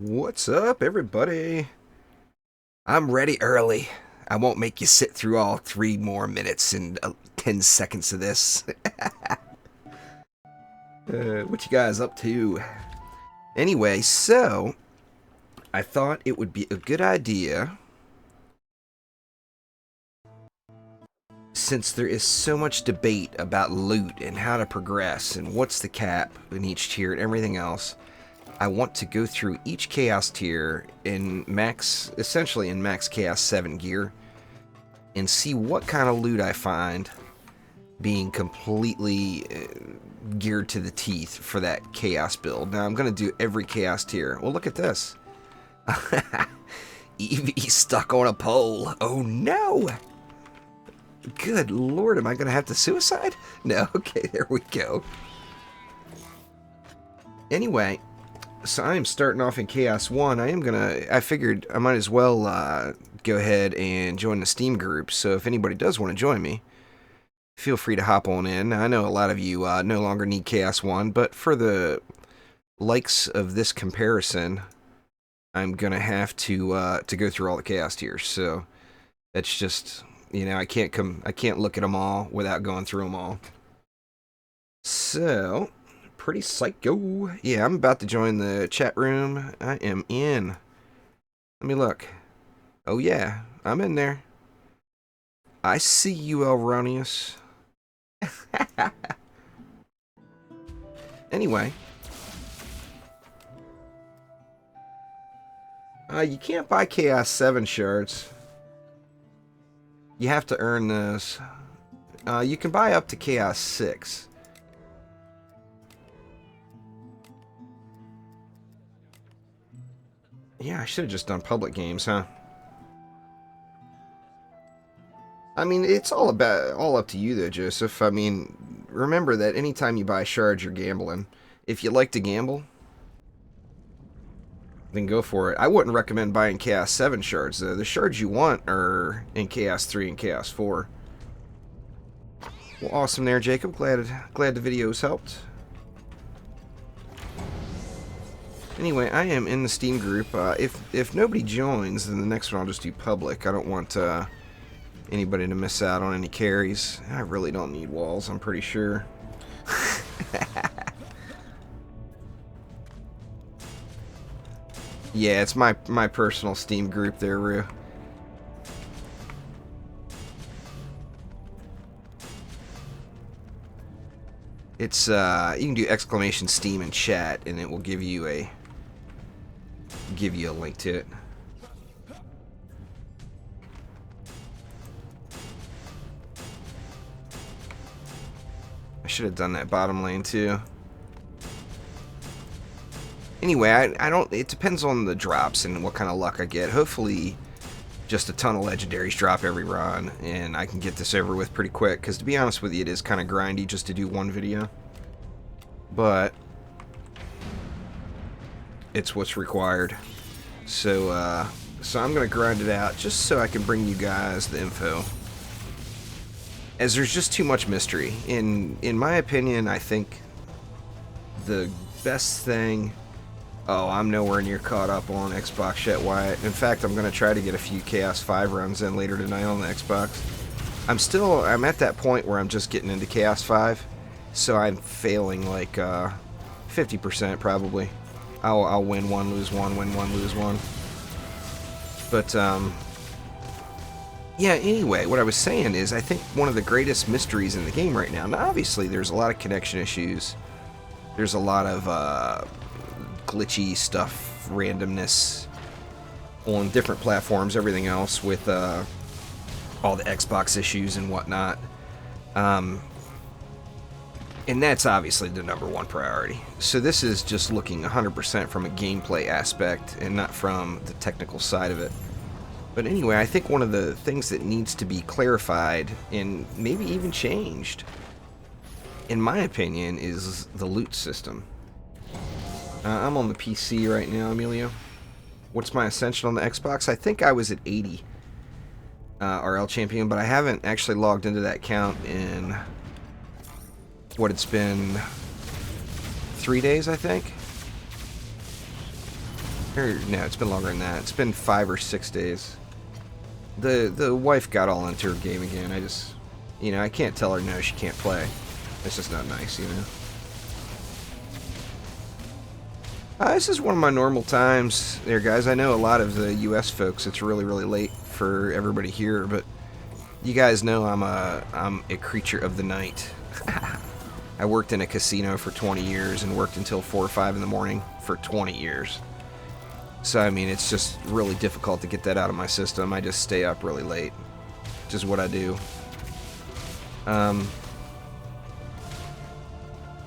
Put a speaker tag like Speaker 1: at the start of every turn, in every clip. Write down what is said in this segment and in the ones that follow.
Speaker 1: What's up, everybody? I'm ready early. I won't make you sit through all 3 more minutes and 10 seconds of this. What you guys up to? Anyway, so I thought it would be a good idea, since there is so much debate about loot and how to progress and what's the cap in each tier and everything else. I want to go through each Chaos tier in essentially in max Chaos 7 gear, and see what kind of loot I find being completely geared to the teeth for that Chaos build. Now, I'm going to do every Chaos tier. Well, look at this. Eevee stuck on a pole. Oh, no. Good Lord, am I going to have to suicide? No, okay, there we go. Anyway, so I am starting off in Chaos 1. I figured I might as well go ahead and join the Steam group, so if anybody does want to join me, feel free to hop on in. I know a lot of you no longer need Chaos 1, but for the likes of this comparison, I'm going to have to go through all the Chaos tiers, so that's just, I can't look at them all without going through them all. So, pretty psycho. Yeah, I'm about to join the chat room. I am in. Let me look. Oh yeah, I'm in there. I see you, Elronius. Anyway. You can't buy Chaos 7 shards. You have to earn those. You can buy up to Chaos 6. Yeah, I should have just done public games, huh? I mean, it's all up to you though, Joseph. I mean, remember that anytime you buy shards, you're gambling. If you like to gamble, then go for it. I wouldn't recommend buying Chaos 7 shards though. The shards you want are in Chaos 3 and Chaos 4. Well, awesome there, Jacob. Glad the videos helped. Anyway, I am in the Steam group. If nobody joins, then the next one I'll just do public. I don't want anybody to miss out on any carries. I really don't need walls, I'm pretty sure. Yeah, it's my personal Steam group there, Rue. It's you can do exclamation Steam in chat and it will give you a link to it. I should have done that bottom lane too. Anyway, I don't. It depends on the drops and what kind of luck I get. Hopefully, just a ton of legendaries drop every run, and I can get this over with pretty quick. Because to be honest with you, it is kind of grindy just to do one video. But it's what's required. So I'm gonna grind it out just so I can bring you guys the info. As there's just too much mystery. In my opinion, I think the best thing. Oh, I'm nowhere near caught up on Xbox yet, Wyatt. In fact, I'm going to try to get a few Chaos 5 runs in later tonight on the Xbox. I'm at that point where I'm just getting into Chaos 5, so I'm failing like 50% probably. I'll win one, lose one, win one, lose one. But, yeah, anyway, what I was saying is I think one of the greatest mysteries in the game right now, obviously there's a lot of connection issues. There's a lot of, glitchy stuff, randomness on different platforms, everything else with all the Xbox issues and whatnot. And that's obviously the #1 priority. So this is just looking 100% from a gameplay aspect and not from the technical side of it. But anyway, I think one of the things that needs to be clarified and maybe even changed, in my opinion, is the loot system. I'm on the PC right now, Emilio. What's my ascension on the Xbox? I think I was at 80 RL champion, but I haven't actually logged into that count in what it's been 3 days, I think. Or, no, it's been longer than that. It's been 5 or 6 days. The wife got all into her game again. I just, you know, I can't tell her no, she can't play. It's just not nice, you know. This is one of my normal times there, guys. I know a lot of the U.S. folks, it's really, really late for everybody here, but you guys know I'm a creature of the night. I worked in a casino for 20 years and worked until 4 or 5 in the morning for 20 years. So, I mean, it's just really difficult to get that out of my system. I just stay up really late, which is what I do.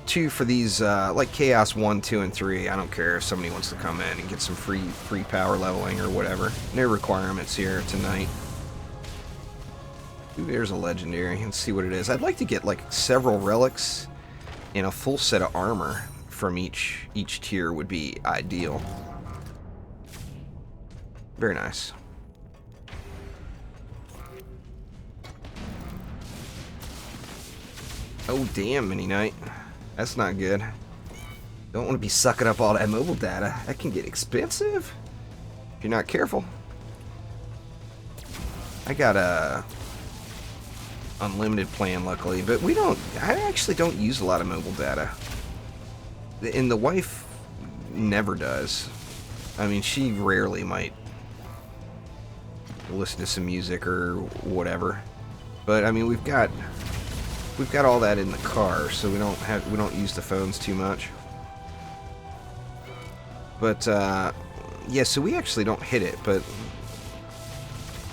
Speaker 1: Two for these, like Chaos 1, 2, and 3, I don't care if somebody wants to come in and get some free power leveling or whatever. No requirements here tonight. Ooh, there's a legendary. Let's see what it is. I'd like to get, like, several relics and a full set of armor from each tier would be ideal. Very nice. Oh, damn, Mini Knight. That's not good. Don't want to be sucking up all that mobile data. That can get expensive if you're not careful. I got a unlimited plan, luckily, but I actually don't use a lot of mobile data. And the wife never does. I mean, she rarely might listen to some music or whatever, but I mean we've got all that in the car, so we don't use the phones too much. But yeah, so we actually don't hit it, but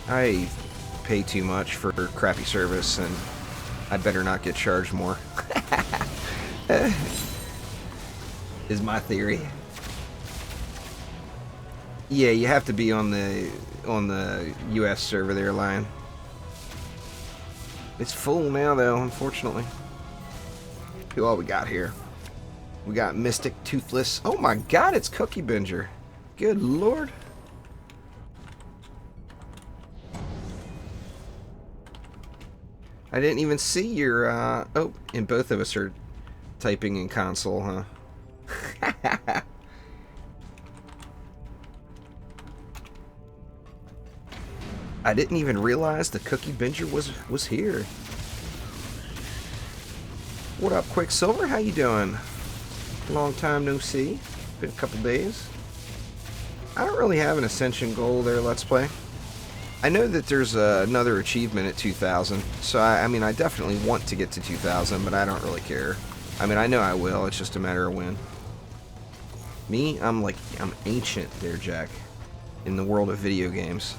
Speaker 1: I pay too much for crappy service, and I better not get charged more. Is my theory. Yeah, you have to be on the US server there, Lion. It's full now, though, unfortunately. Who all we got here? We got Mystic, Toothless. Oh my god, it's Cookie Binger. Good lord. I didn't even see your, oh, and both of us are typing in console, huh? I didn't even realize the Cookie Binger was here. What up, Quicksilver? How you doing? Long time no see. Been a couple days. I don't really have an Ascension goal there, Let's Play. I know that there's another achievement at 2,000, so I mean, I definitely want to get to 2,000, but I don't really care. I mean, I know I will, it's just a matter of when. Me, I'm ancient there, Jack, in the world of video games.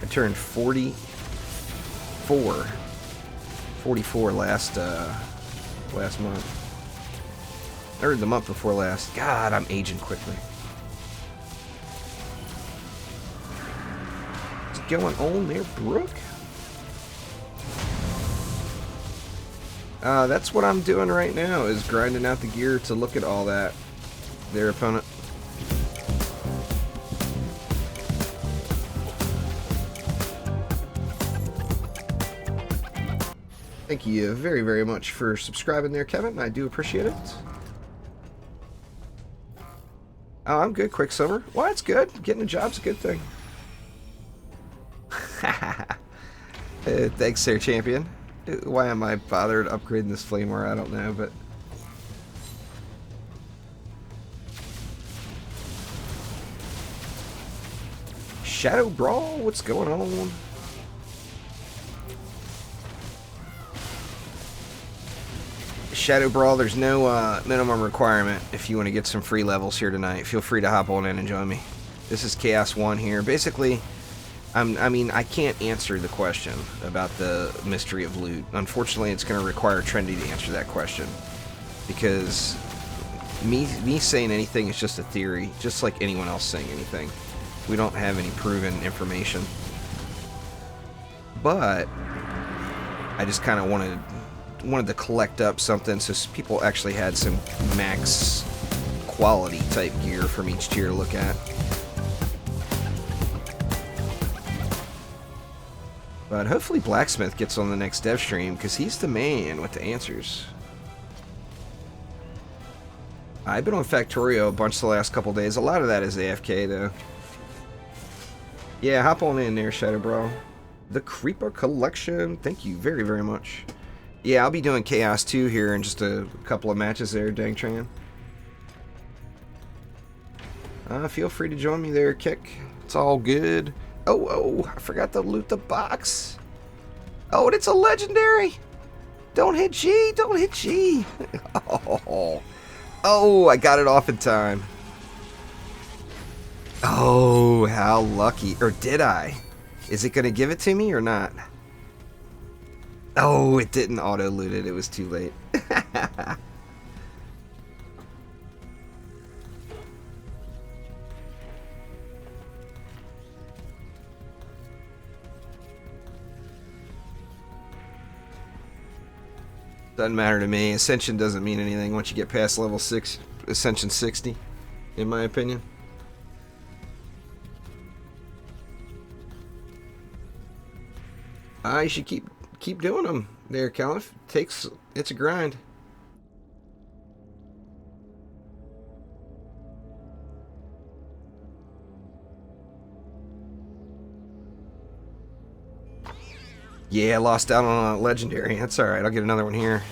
Speaker 1: I turned 44 last month. Or the month before last. God, I'm aging quickly. What's going on there, Brooke? That's what I'm doing right now, is grinding out the gear to look at all that. Their opponent. Thank you very, very much for subscribing there, Kevin. I do appreciate it. Oh, I'm good, Quicksilver. Well, that's good. Getting a job's a good thing. Thanks there, champion. Why am I bothered upgrading this flame war? I don't know, but... Shadow Brawl? What's going on? Shadow Brawl, there's no minimum requirement if you want to get some free levels here tonight. Feel free to hop on in and join me. This is Chaos 1 here. Basically, I mean, I can't answer the question about the mystery of loot. Unfortunately, it's going to require Trendy to answer that question. Because me saying anything is just a theory, just like anyone else saying anything. We don't have any proven information. But I just kind of wanted to collect up something so people actually had some max quality type gear from each tier to look at. But hopefully Blacksmith gets on the next dev stream, because he's the man with the answers. I've been on Factorio a bunch the last couple days. A lot of that is AFK, though. Yeah, hop on in there, Shadow Bro. The Creeper Collection. Thank you very, very much. Yeah, I'll be doing Chaos 2 here in just a couple of matches there, Dang Tran. Feel free to join me there, Kick. It's all good. Oh, I forgot to loot the box. Oh, and it's a legendary. Don't hit G. Don't hit G. Oh, I got it off in time. Oh, how lucky. Or did I? Is it going to give it to me or not? Oh, it didn't auto-loot it. It was too late. Doesn't matter to me. Ascension doesn't mean anything once you get past level 6, Ascension 60, in my opinion. You should keep doing them there, Caliph. It's a grind. Yeah, I lost out on a legendary. That's all right. I'll get another one here.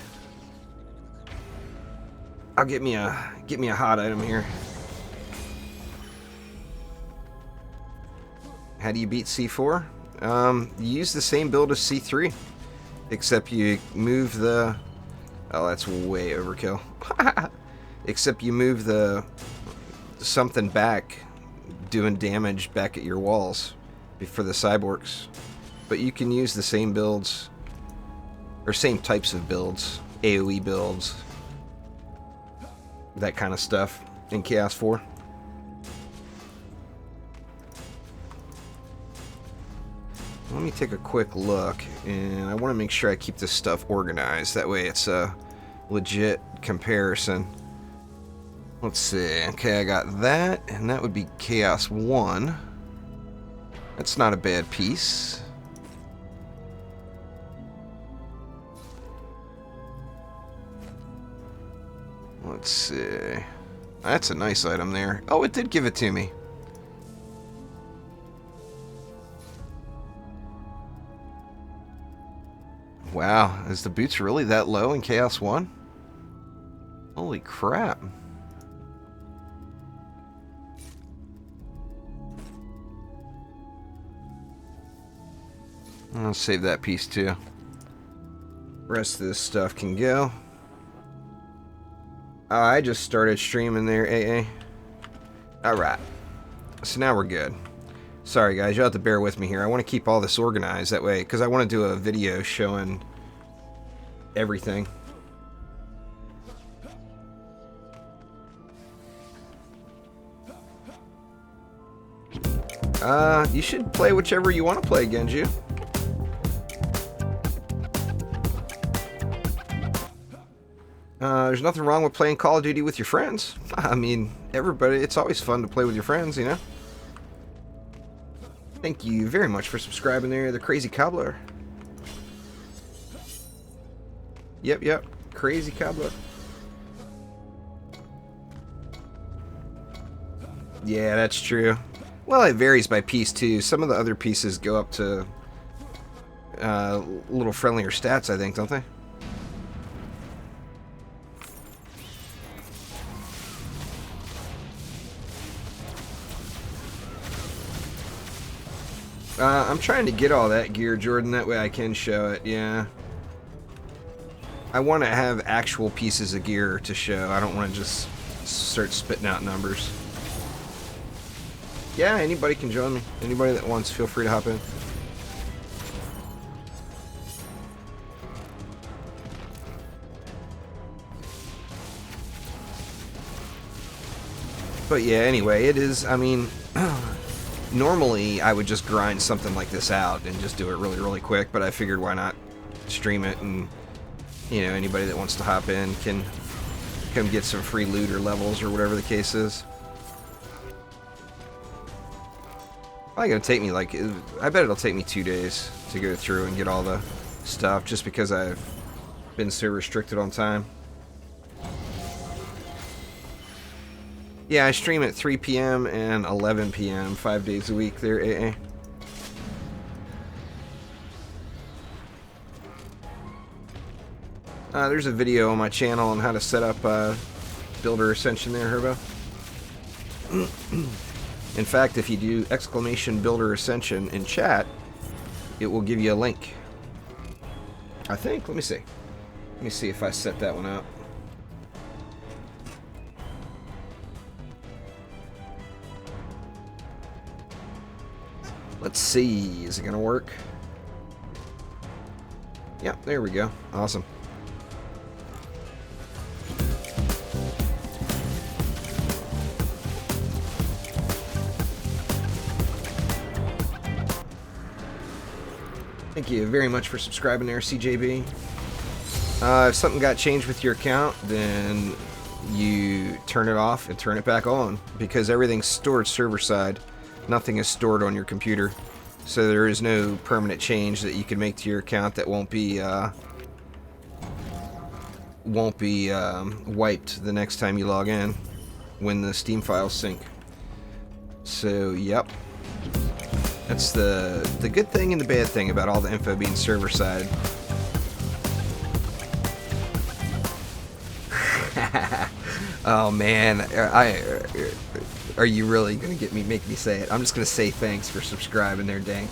Speaker 1: I'll get me a hot item here. How do you beat C4? You use the same build as C3, except you move the... Oh, that's way overkill. Except you move the something back, doing damage back at your walls for the cyborgs. But you can use the same builds, or same types of builds, AoE builds, that kind of stuff in Chaos 4. Let me take a quick look, and I want to make sure I keep this stuff organized. That way it's a legit comparison. Let's see. Okay, I got that, and that would be Chaos 1. That's not a bad piece. Let's see. That's a nice item there. Oh, it did give it to me. Wow, is the boots really that low in Chaos 1? Holy crap. I'll save that piece too. Rest of this stuff can go. I just started streaming there, AA. Alright. So now we're good. Sorry guys, you'll have to bear with me here. I want to keep all this organized that way, because I want to do a video showing everything. You should play whichever you want to play, Genju. There's nothing wrong with playing Call of Duty with your friends. I mean, everybody, it's always fun to play with your friends, you know? Thank you very much for subscribing there, the Crazy Cobbler. Yep, Crazy Cobbler. Yeah, that's true. Well, it varies by piece, too. Some of the other pieces go up to a little friendlier stats, I think, don't they? I'm trying to get all that gear, Jordan, that way I can show it, yeah. I want to have actual pieces of gear to show. I don't want to just start spitting out numbers. Yeah, anybody can join me. Anybody that wants, feel free to hop in. But yeah, anyway, it is, I mean... Normally, I would just grind something like this out and just do it really, really quick, but I figured why not stream it, and, you know, anybody that wants to hop in can come get some free loot or levels or whatever the case is. Probably gonna take me, like, I bet it'll take me 2 days to go through and get all the stuff, just because I've been so restricted on time. Yeah, I stream at 3 p.m. and 11 p.m. 5 days a week there, AA. There's a video on my channel on how to set up Builder Ascension there, Herbo. In fact, if you do exclamation Builder Ascension in chat, it will give you a link. I think. Let me see. Let me see if I set that one up. Let's see. Is it going to work? Yeah, there we go. Awesome. Thank you very much for subscribing there, CJB. If something got changed with your account, then you turn it off and turn it back on, because everything's stored server side. Nothing is stored on your computer, so there is no permanent change that you can make to your account that won't be wiped the next time you log in when the Steam files sync. So, yep. That's the good thing and the bad thing about all the info being server side. Oh man, are you really gonna make me say it? I'm just gonna say thanks for subscribing there, Dank.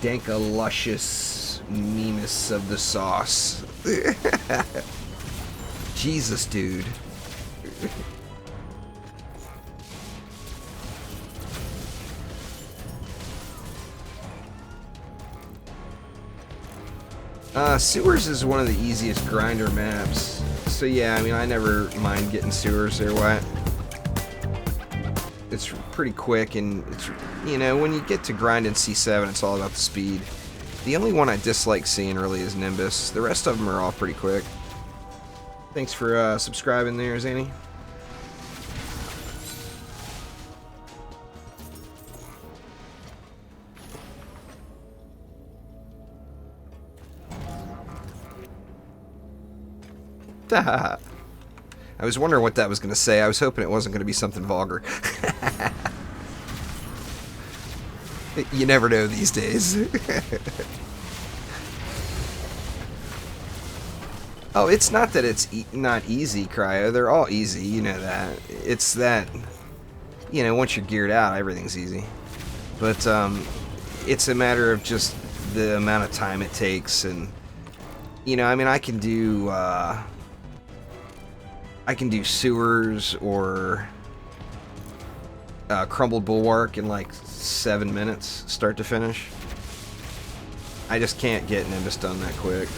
Speaker 1: Dankaluscious memus of the sauce. Jesus, dude. Sewers is one of the easiest grinder maps. So yeah, I mean, I never mind getting sewers there, what? It's pretty quick, and it's, you know, when you get to grind in C7, it's all about the speed. The only one I dislike seeing really is Nimbus. The rest of them are all pretty quick. Thanks for subscribing there, Zanny. I was wondering what that was going to say. I was hoping it wasn't going to be something vulgar. You never know these days. Oh, it's not that it's not easy, Cryo. They're all easy, you know that. It's that, you know, once you're geared out, everything's easy. But it's a matter of just the amount of time it takes. And, you know, I mean, I can do sewers or crumbled bulwark in like 7 minutes, start to finish. I just can't get Nimbus done that quick.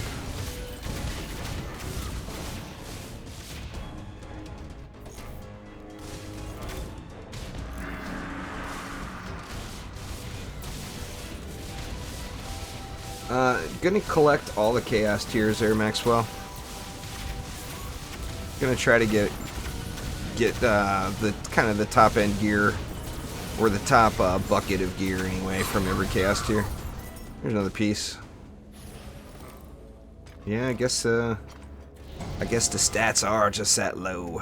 Speaker 1: Gonna collect all the chaos tiers there, Maxwell. Gonna try to get the kind of the top end gear, or the top bucket of gear anyway, from every chaos tier. There's another piece. Yeah, I guess the stats are just that low.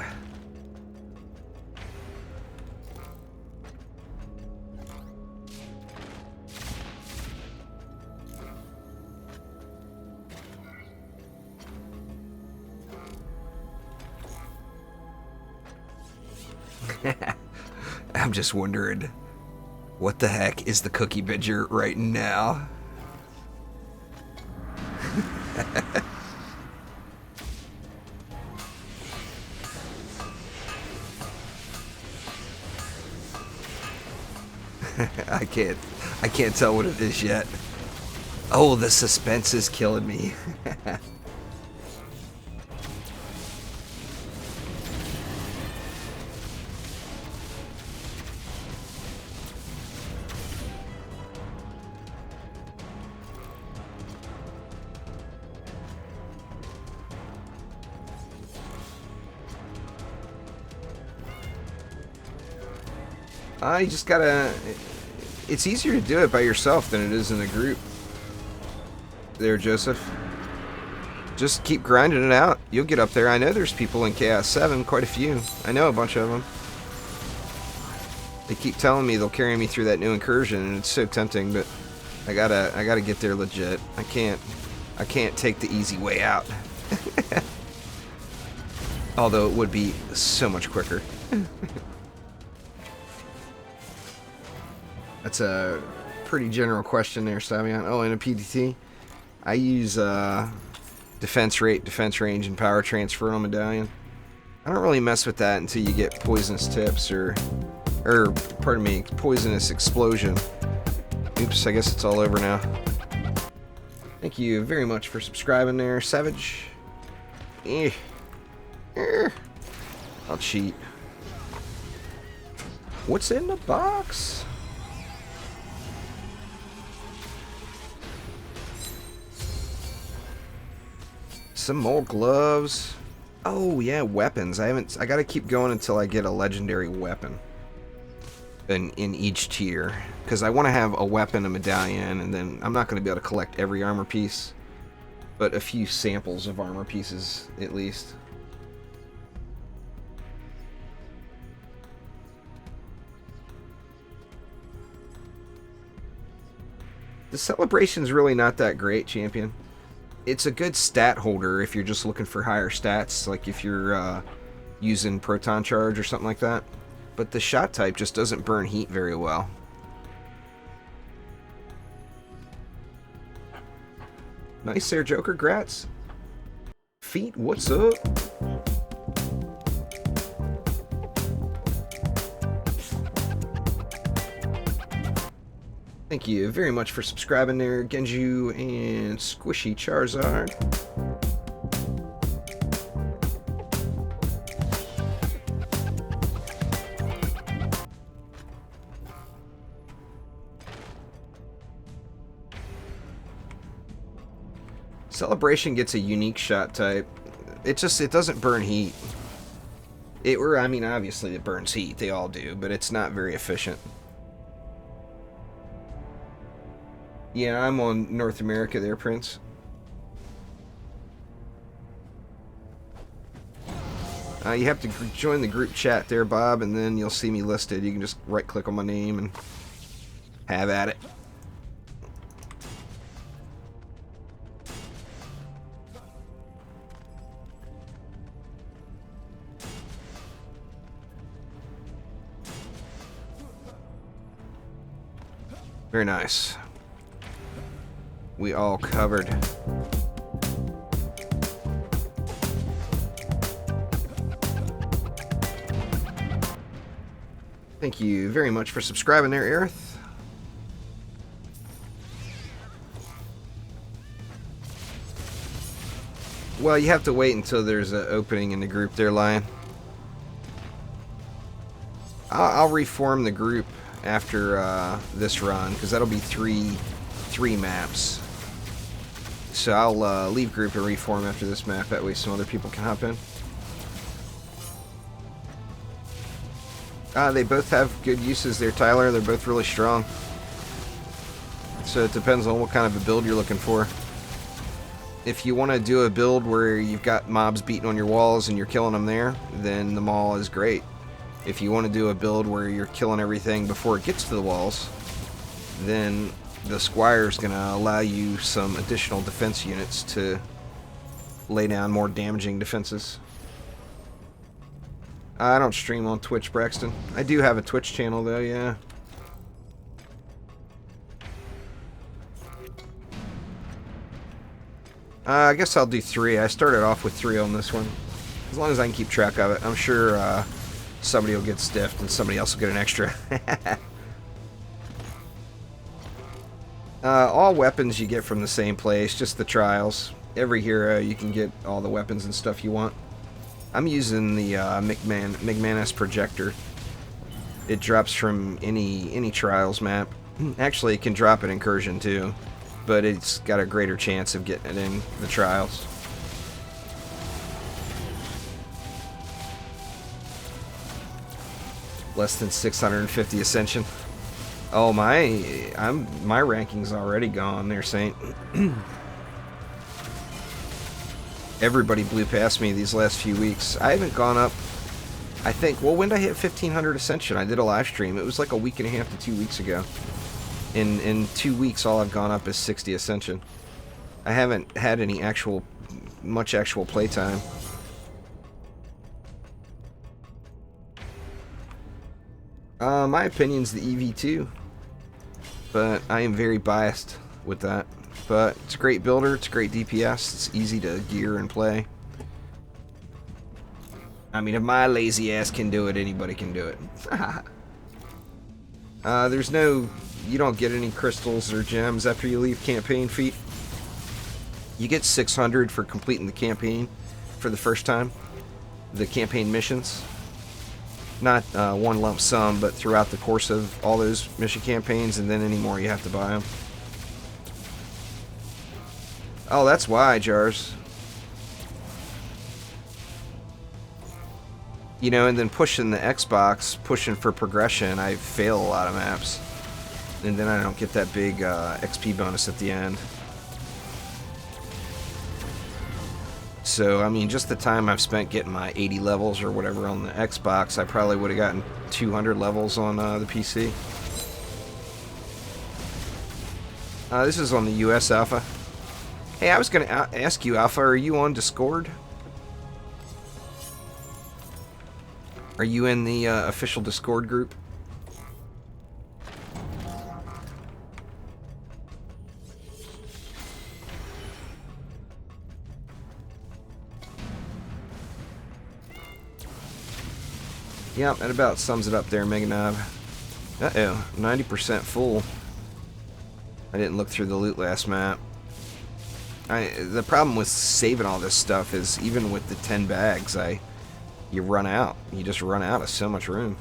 Speaker 1: I'm just wondering, what the heck is the cookie bidger right now? I can't tell what it is yet. Oh, the suspense is killing me. You just gotta... It's easier to do it by yourself than it is in a group. There, Joseph. Just keep grinding it out. You'll get up there. I know there's people in Chaos 7, quite a few. I know a bunch of them. They keep telling me they'll carry me through that new incursion, and it's so tempting, but I gotta get there legit. I can't take the easy way out. Although it would be so much quicker. That's a pretty general question there, Savion. Oh, in a PDT, I use defense rate, defense range, and power transfer on Medallion. I don't really mess with that until you get poisonous tips or pardon me, poisonous explosion. Oops, I guess it's all over now. Thank you very much for subscribing there, Savage. I'll cheat. What's in the box? Some more gloves. Oh yeah, weapons. I gotta keep going until I get a legendary weapon in each tier, because I want to have a weapon, a medallion, and then I'm not going to be able to collect every armor piece, but a few samples of armor pieces at least. The celebration's really not that great, champion. It's a good stat holder if you're just looking for higher stats, like if you're using proton charge or something like that. But the shot type just doesn't burn heat very well. Nice there, Joker. Grats. Feet, what's up? Thank you very much for subscribing there, Genju and Squishy Charizard. Celebration gets a unique shot type. It doesn't burn heat. I mean, obviously it burns heat. They all do, but it's not very efficient. Yeah, I'm on North America there, Prince. You have to join the group chat there, Bob, and then you'll see me listed. You can just right-click on my name and have at it. Very nice. We all covered. Thank you very much for subscribing there, Aerith. Well, you have to wait until there's an opening in the group there, Lion. I'll reform the group after this run, because that'll be three maps. So I'll leave group and reform after this map. That way some other people can hop in. They both have good uses there, Tyler. They're both really strong. So it depends on what kind of a build you're looking for. If you want to do a build where you've got mobs beating on your walls and you're killing them there, then the Maul is great. If you want to do a build where you're killing everything before it gets to the walls, then the Squire's going to allow you some additional defense units to lay down more damaging defenses. I don't stream on Twitch, Braxton. I do have a Twitch channel, though, yeah. I guess I'll do 3. I started off with 3 on this one. As long as I can keep track of it. I'm sure somebody will get stiffed and somebody else will get an extra. All weapons you get from the same place, just the trials. Every hero you can get all the weapons and stuff you want. I'm using the McManus projector. It drops from any trials map. Actually, it can drop an incursion too, but it's got a greater chance of getting it in the trials. Less than 650 ascension. Oh, my ranking's already gone there, Saint. everybody blew past me these last few weeks. I haven't gone up, I think, well, when did I hit 1500 Ascension? I did a live stream. It was like a week and a half to 2 weeks ago. In 2 weeks, all I've gone up is 60 Ascension. I haven't had any much actual playtime. My opinion's the EV2, but I am very biased with that. But it's a great builder, it's a great DPS, it's easy to gear and play. I mean, if my lazy ass can do it, anybody can do it. There's no... You don't get any crystals or gems after you leave campaign feat. You get 600 for completing the campaign for the first time. The campaign missions. Not one lump sum, but throughout the course of all those mission campaigns, and then any more you have to buy them. Oh, that's why, Jars. You know, and then pushing the Xbox, pushing for progression, I fail a lot of maps. And then I don't get that big XP bonus at the end. So, I mean, just the time I've spent getting my 80 levels or whatever on the Xbox, I probably would have gotten 200 levels on the PC. This is on the US Alpha. Hey, I was going to ask you, Alpha, are you on Discord? Are you in the official Discord group? Yep, that about sums it up there, Mega Knob. Uh-oh, 90% full. I didn't look through the loot last map. The problem with saving all this stuff is even with the 10 bags, you run out. You just run out of so much room.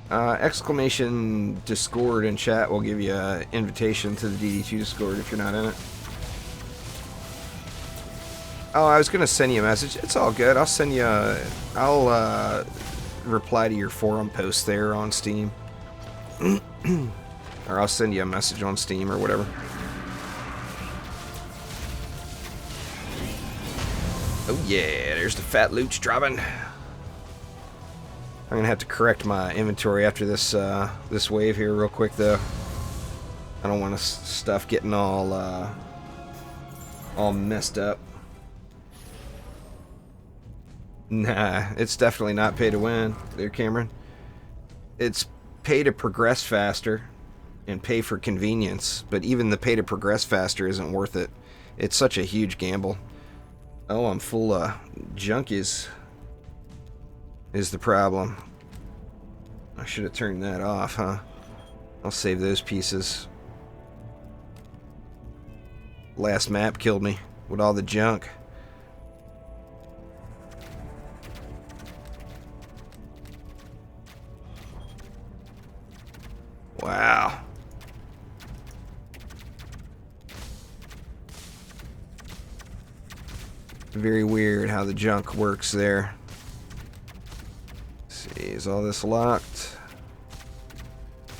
Speaker 1: Exclamation Discord in chat will give you an invitation to the DD2 Discord if you're not in it. Oh, I was gonna send you a message. It's all good. I'll send you I'll reply to your forum post there on Steam. Or I'll send you a message on Steam or whatever. Oh yeah, there's the fat loot dropping. I'm gonna have to correct my inventory after this this wave here real quick though. I don't want stuff getting all messed up. Nah, it's definitely not pay to win there, Cameron. It's pay to progress faster and pay for convenience, but even the pay to progress faster isn't worth it. It's such a huge gamble. Oh, I'm full of junkies is the problem. I should have turned that off, huh? I'll save those pieces. Last map killed me with all the junk. Wow. Very weird how the junk works there. Let's see, is all this locked?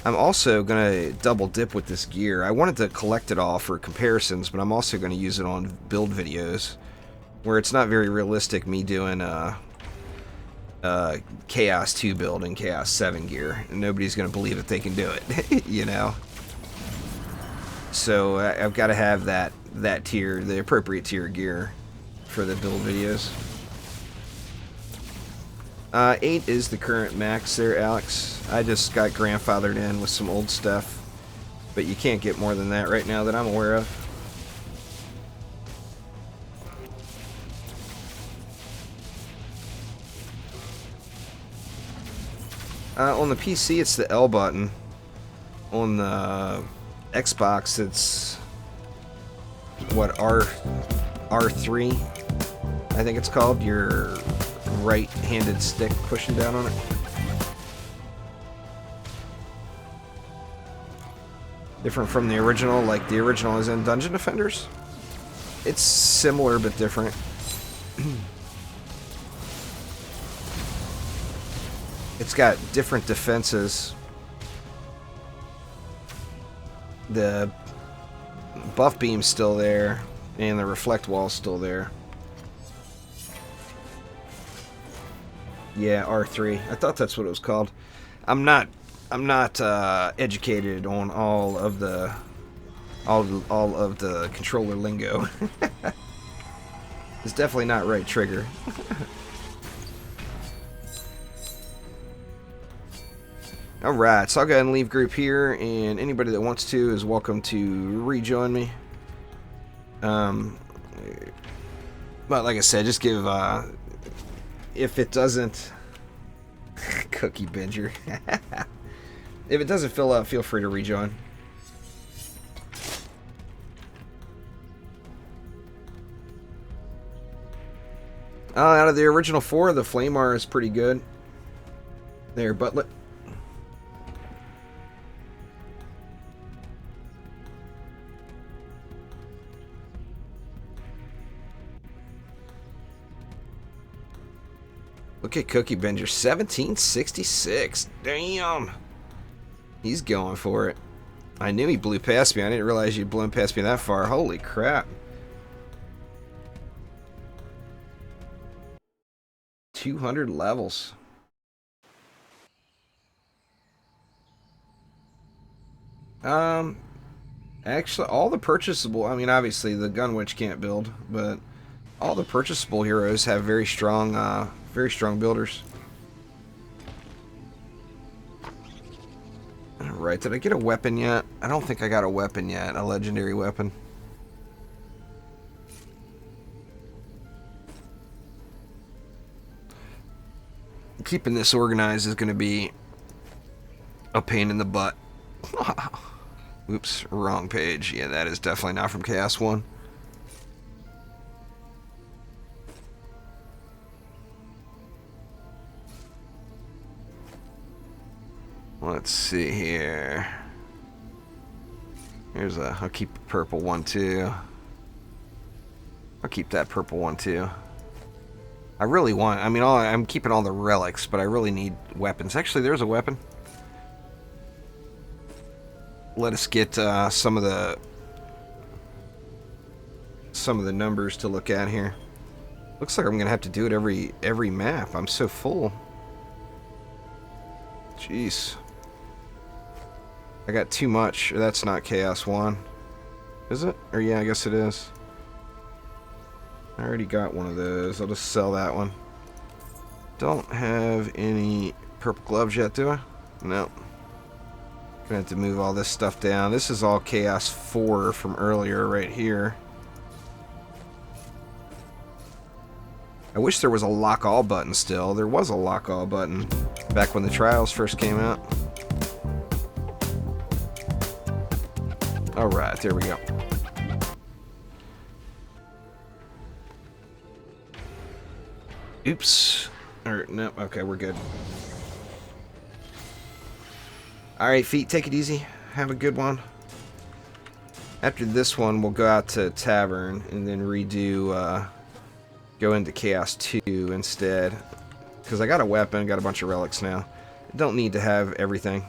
Speaker 1: I'm also gonna double dip with this gear. I wanted to collect it all for comparisons, but I'm also gonna use it on build videos where it's not very realistic me doing Chaos 2 build and Chaos 7 gear, and nobody's gonna believe that they can do it. You know, so I've got to have that tier, the appropriate tier gear for the build videos. 8 is the current max there, Alex. I just got grandfathered in with some old stuff, but you can't get more than that right now that I'm aware of. On the PC, it's the L button. On the Xbox, it's what, R3, I think it's called. Your right-handed stick pushing down on it. Different from the original, like the original is in Dungeon Defenders. It's similar but different. It's got different defenses. The buff beam's still there, and the reflect wall's still there. Yeah, R3. I thought that's what it was called. I'm not educated on all of the controller lingo. It's definitely not right trigger. Alright, so I'll go ahead and leave group here, and anybody that wants to is welcome to rejoin me. But like I said, just give, if it doesn't... Cookie Binger. If it doesn't fill up, feel free to rejoin. Out of the original 4, the Flamar is pretty good. There, Butlet. Look at Cookie Binger, 1766. Damn. He's going for it. I knew he blew past me. I didn't realize you'd blown past me that far. Holy crap. 200 levels. Actually, all the purchasable, I mean, obviously the Gun Witch can't build, but all the purchasable heroes have very strong builders. Alright, did I get a weapon yet? I don't think I got a weapon yet, a legendary weapon. Keeping this organized is going to be a pain in the butt. Oops, wrong page. Yeah, that is definitely not from Chaos 1. Let's see here. Here's a... I'll keep the purple one too. I'll keep that purple one too. I really want... I mean, I'm keeping all the relics, but I really need weapons. Actually, there's a weapon. Let us get some of the numbers to look at here. Looks like I'm gonna have to do it every map. I'm so full. Jeez. I got too much. That's not Chaos 1. Is it? Or yeah, I guess it is. I already got one of those. I'll just sell that one. Don't have any purple gloves yet, do I? Nope. Gonna have to move all this stuff down. This is all Chaos 4 from earlier right here. I wish there was a lock all button still. There was a lock all button back when the trials first came out. Alright, there we go. Oops. Or, no, okay, we're good. Alright, Feet, take it easy. Have a good one. After this one, we'll go out to Tavern and then redo, go into Chaos 2 instead. Because I got a weapon, got a bunch of relics now. Don't need to have everything.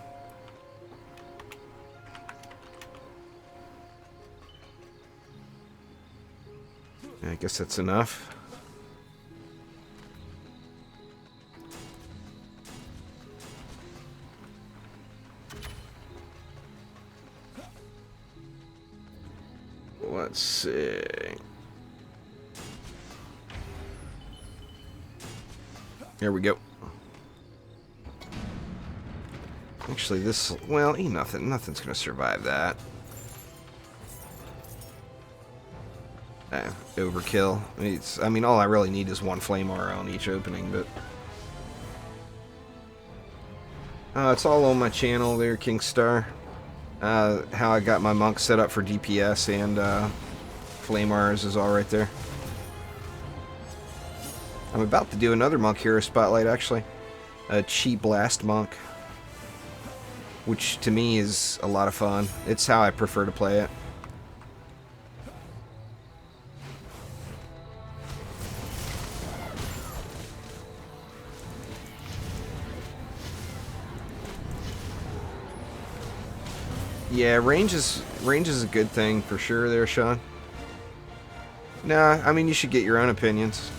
Speaker 1: I guess that's enough. Let's see. Here we go. Actually, this... Well, nothing's going to survive that. Overkill. I mean, all I really need is one flame aura on each opening, but... it's all on my channel there, Kingstar. How I got my monk set up for DPS and flame auras is all right there. I'm about to do another monk hero spotlight, actually. A Chi Blast monk. Which, to me, is a lot of fun. It's how I prefer to play it. Yeah, range is a good thing for sure there, Sean. Nah, I mean, you should get your own opinions.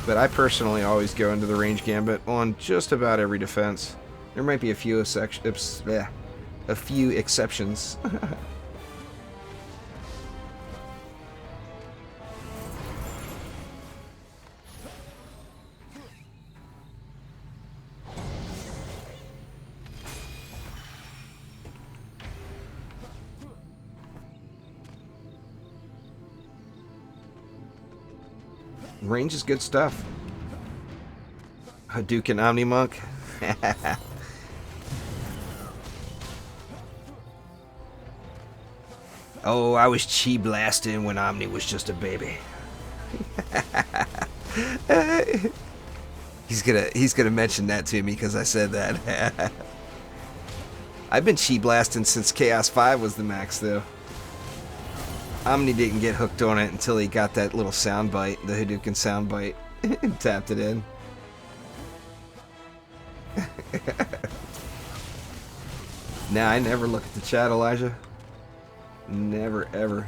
Speaker 1: But I personally always go into the range gambit on just about every defense. There might be a few exceptions. Range is good stuff. Hadouken Omni-Monk. Oh, I was chi blasting when Omni was just a baby. He's gonna mention that to me because I said that. I've been chi blasting since Chaos 5 was the max though. Omni didn't get hooked on it until he got that little sound bite, the Hadouken sound bite, and tapped it in. Nah, I never look at the chat, Elijah. Never, ever.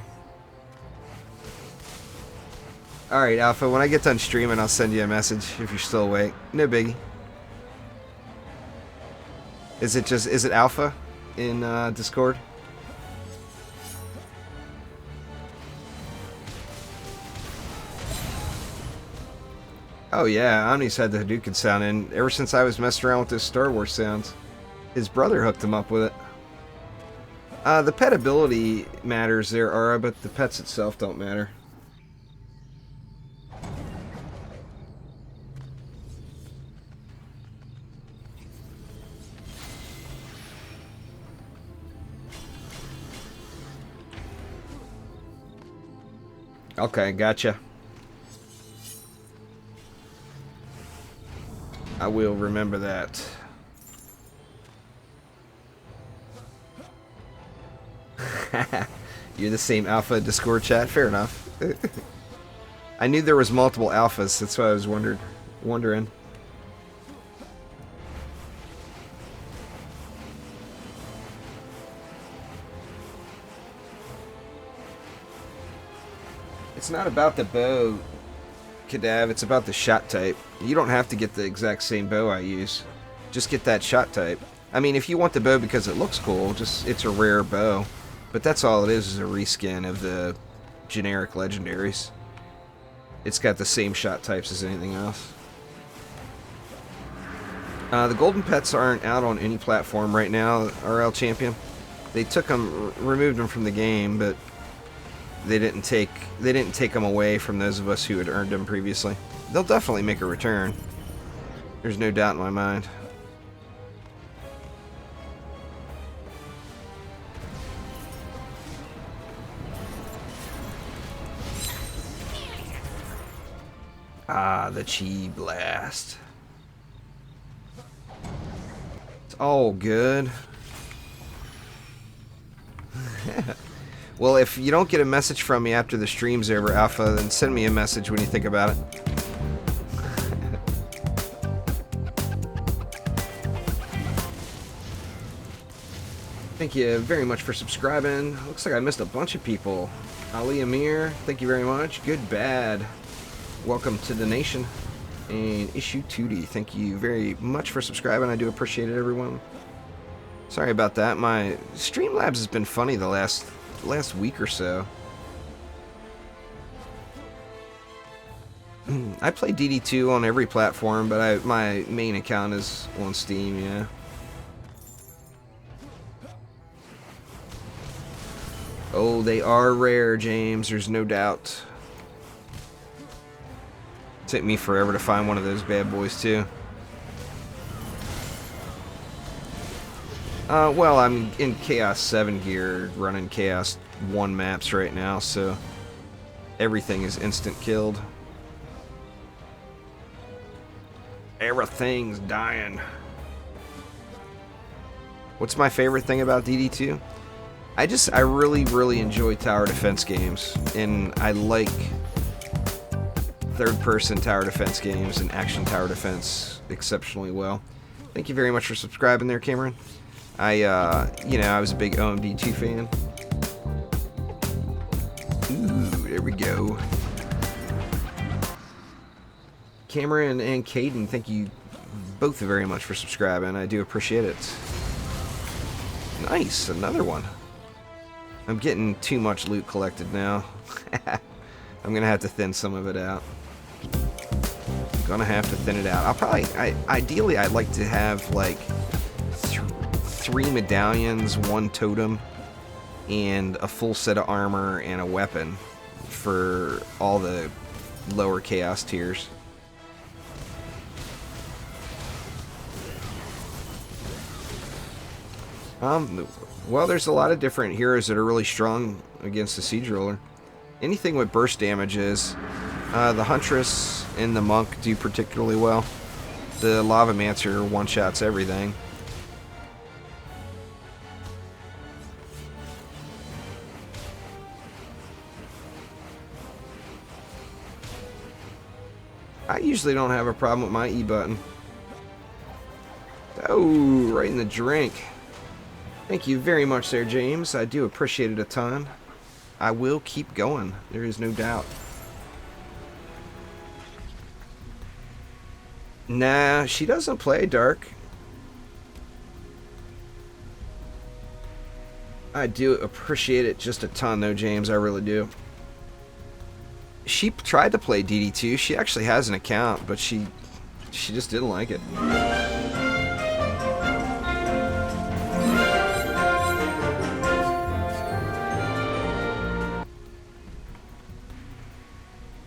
Speaker 1: Alright, Alpha, when I get done streaming, I'll send you a message if you're still awake. No biggie. Is it Alpha in Discord? Oh yeah, Omni's had the Hadouken sound in ever since I was messing around with those Star Wars sounds. His brother hooked him up with it. The pet ability matters there, Aura, but the pets itself don't matter. Okay, gotcha. I will remember that. You're the same Alpha Discord chat? Fair enough. I knew there was multiple Alphas, that's why I was wondering. It's not about the bow, Kadav, it's about the shot type. You don't have to get the exact same bow I use. Just get that shot type. I mean, if you want the bow because it looks cool, it's a rare bow. But that's all it is a reskin of the generic legendaries. It's got the same shot types as anything else. The golden pets aren't out on any platform right now, RL Champion. They took them, removed them from the game, but they didn't take them away from those of us who had earned them previously. They'll definitely make a return. There's no doubt in my mind. Ah, the Chi Blast. It's all good. Well, if you don't get a message from me after the stream's over, Alpha, then send me a message when you think about it. Thank you very much for subscribing. Looks like I missed a bunch of people. Ali Amir, thank you very much. Good Bad, welcome to the nation. And Issue 2D, thank you very much for subscribing. I do appreciate it, everyone. Sorry about that. My Streamlabs has been funny the last week or so. I play DD2 on every platform, but my main account is on Steam, yeah. Oh, they are rare, James, there's no doubt. It took me forever to find one of those bad boys, too. Well, I'm in Chaos 7 gear, running Chaos 1 maps right now, so everything is instant killed. Everything's dying. What's my favorite thing about DD2? I really, really enjoy tower defense games, and I like third-person tower defense games and action tower defense exceptionally well. Thank you very much for subscribing there, Cameron. You know, I was a big DD2 fan. Ooh, there we go. Cameron and Caden, thank you both very much for subscribing. I do appreciate it. Nice, another one. I'm getting too much loot collected now. I'm gonna have to thin some of it out. Gonna have to thin it out. I'll probably, ideally, I'd like to have like 3 medallions, 1 totem, and a full set of armor and a weapon for all the lower chaos tiers. Well, there's a lot of different heroes that are really strong against the Siege Roller. Anything with burst damages, the Huntress and the Monk do particularly well. The Lavamancer one-shots everything. I usually don't have a problem with my E button. Oh, right in the drink. Thank you very much there, James. I do appreciate it a ton. I will keep going. There is no doubt. Nah, she doesn't play Dark. I do appreciate it just a ton, though, James. I really do. She tried to play DD2. She actually has an account, but she just didn't like it.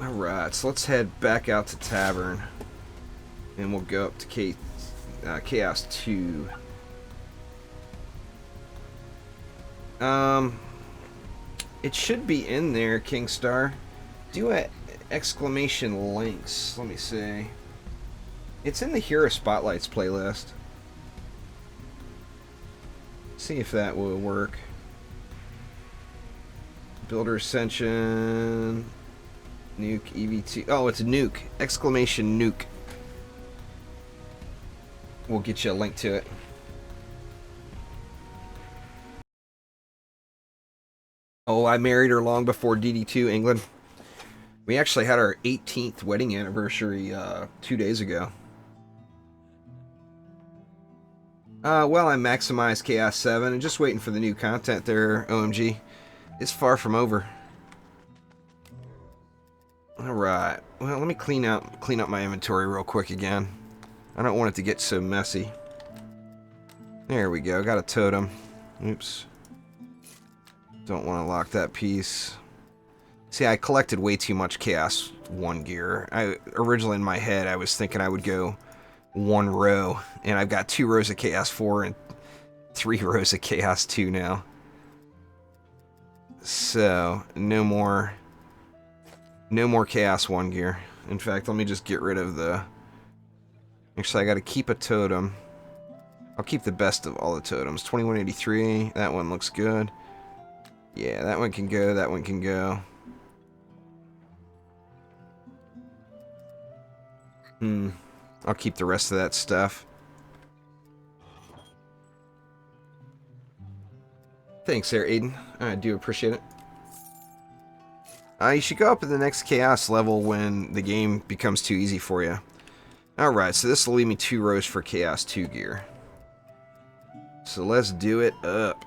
Speaker 1: Alright, so let's head back out to Tavern. And we'll go up to Chaos 2. It should be in there, Kingstar. Do a exclamation links. Let me see. It's in the Hero Spotlights playlist. See if that will work. Builder Ascension. Nuke EV2. Oh, it's a nuke. Exclamation nuke. We'll get you a link to it. Oh, I married her long before DD2 England. We actually had our 18th wedding anniversary 2 days ago. Well, I maximized Chaos 7 and just waiting for the new content there, OMG. It's far from over. Alright, well, let me clean up my inventory real quick again. I don't want it to get so messy. There we go, got a totem. Oops. Don't want to lock that piece. See, I collected way too much Chaos 1 gear. Originally in my head, I was thinking I would go 1 row, and I've got 2 rows of Chaos 4 and 3 rows of Chaos 2 now. So, no more Chaos 1 gear. In fact, let me just get rid of the... Actually, I gotta keep a totem. I'll keep the best of all the totems. 2183, that one looks good. Yeah, that one can go, that one can go. I'll keep the rest of that stuff. Thanks there, Aiden. I do appreciate it. You should go up to the next Chaos level when the game becomes too easy for you. Alright, so this will leave me 2 rows for Chaos 2 gear. So let's do it up.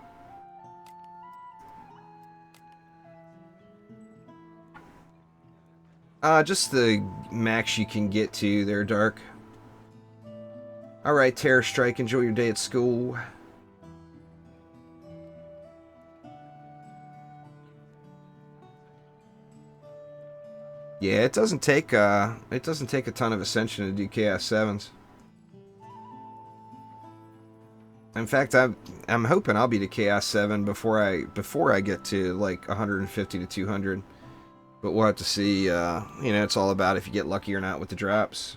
Speaker 1: Just the max you can get to there, Dark. Alright, Terror Strike, enjoy your day at school. Yeah, it doesn't take a ton of Ascension to do Chaos 7s. In fact, I'm hoping I'll be to Chaos 7 before I get to like 150 to 200. But we'll have to see. You know, it's all about if you get lucky or not with the drops.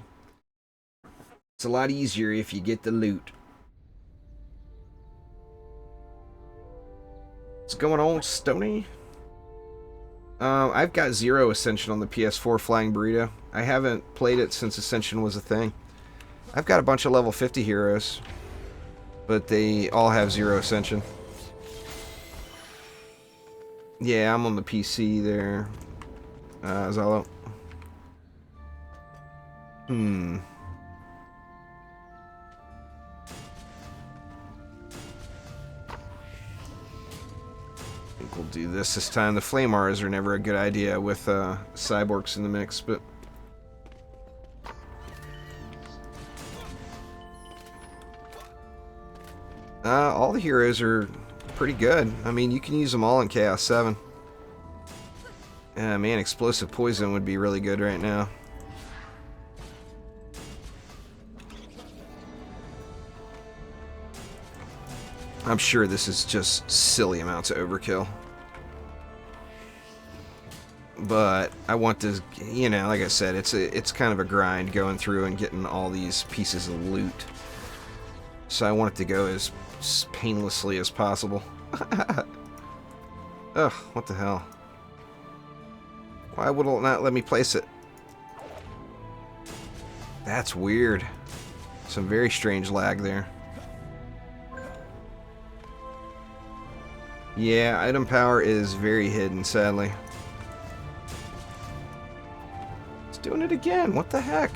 Speaker 1: It's a lot easier if you get the loot. What's going on, Stony? I've got 0 Ascension on the PS4 Flying Burrito. I haven't played it since Ascension was a thing. I've got a bunch of level 50 heroes. but they all have 0 ascension. Yeah, I'm on the PC there. Zalo. I think we'll do this time. The Flamars are never a good idea with cyborgs in the mix, but... all the heroes are pretty good. I mean, you can use them all in Chaos 7. Man, Explosive Poison would be really good right now. I'm sure this is just silly amounts of overkill. But I want to, you know, like I said, it's kind of a grind going through and getting all these pieces of loot. So I want it to go as painlessly as possible. Ugh, what the hell? Why would it not let me place it? That's weird. Some very strange lag there. Yeah, item power is very hidden, sadly. It's doing it again. What the heck?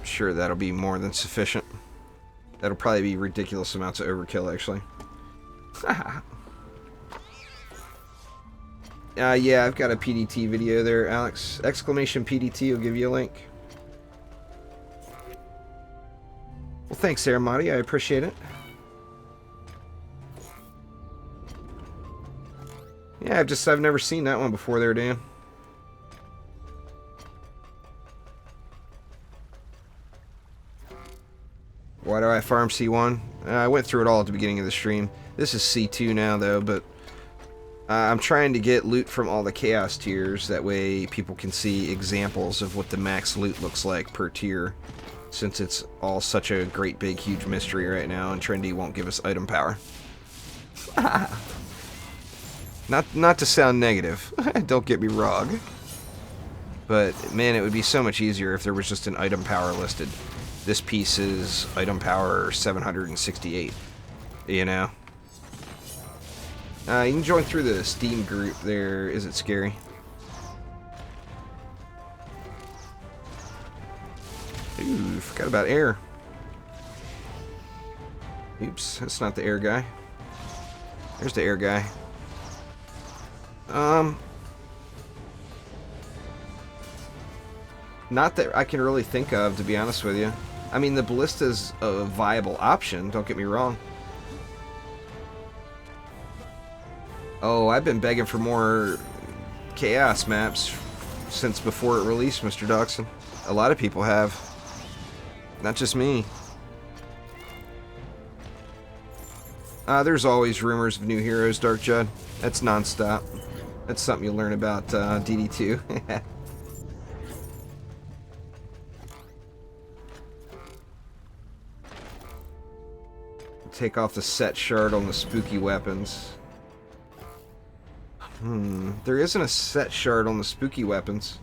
Speaker 1: Sure, that'll be more than sufficient. That'll probably be ridiculous amounts of overkill, actually. Yeah, I've got a PDT video there, Alex. Exclamation PDT will give you a link. Well, thanks, Aramati. I appreciate it. Yeah, I've never seen that one before there, Dan. Why do I farm C1? I went through it all at the beginning of the stream. This is C2 now, though, but I'm trying to get loot from all the Chaos tiers. That way people can see examples of what the max loot looks like per tier, since it's all such a great, big, huge mystery right now, and Trendy won't give us item power. Not to sound negative. Don't get me wrong. But, man, it would be so much easier if there was just an item power listed. This piece is item power 768, you know? You can join through the Steam group there. Is it scary? Ooh, forgot about air. Oops, that's not the air guy. There's the air guy. Not that I can really think of, to be honest with you. I mean, the ballista's a viable option, don't get me wrong. Oh, I've been begging for more Chaos maps since before it released, Mr. Dawson. A lot of people have. Not just me. There's always rumors of new heroes, Dark Judd. That's non-stop. That's something you'll learn about DD2. Take off the set shard on the spooky weapons. There isn't a set shard on the spooky weapons.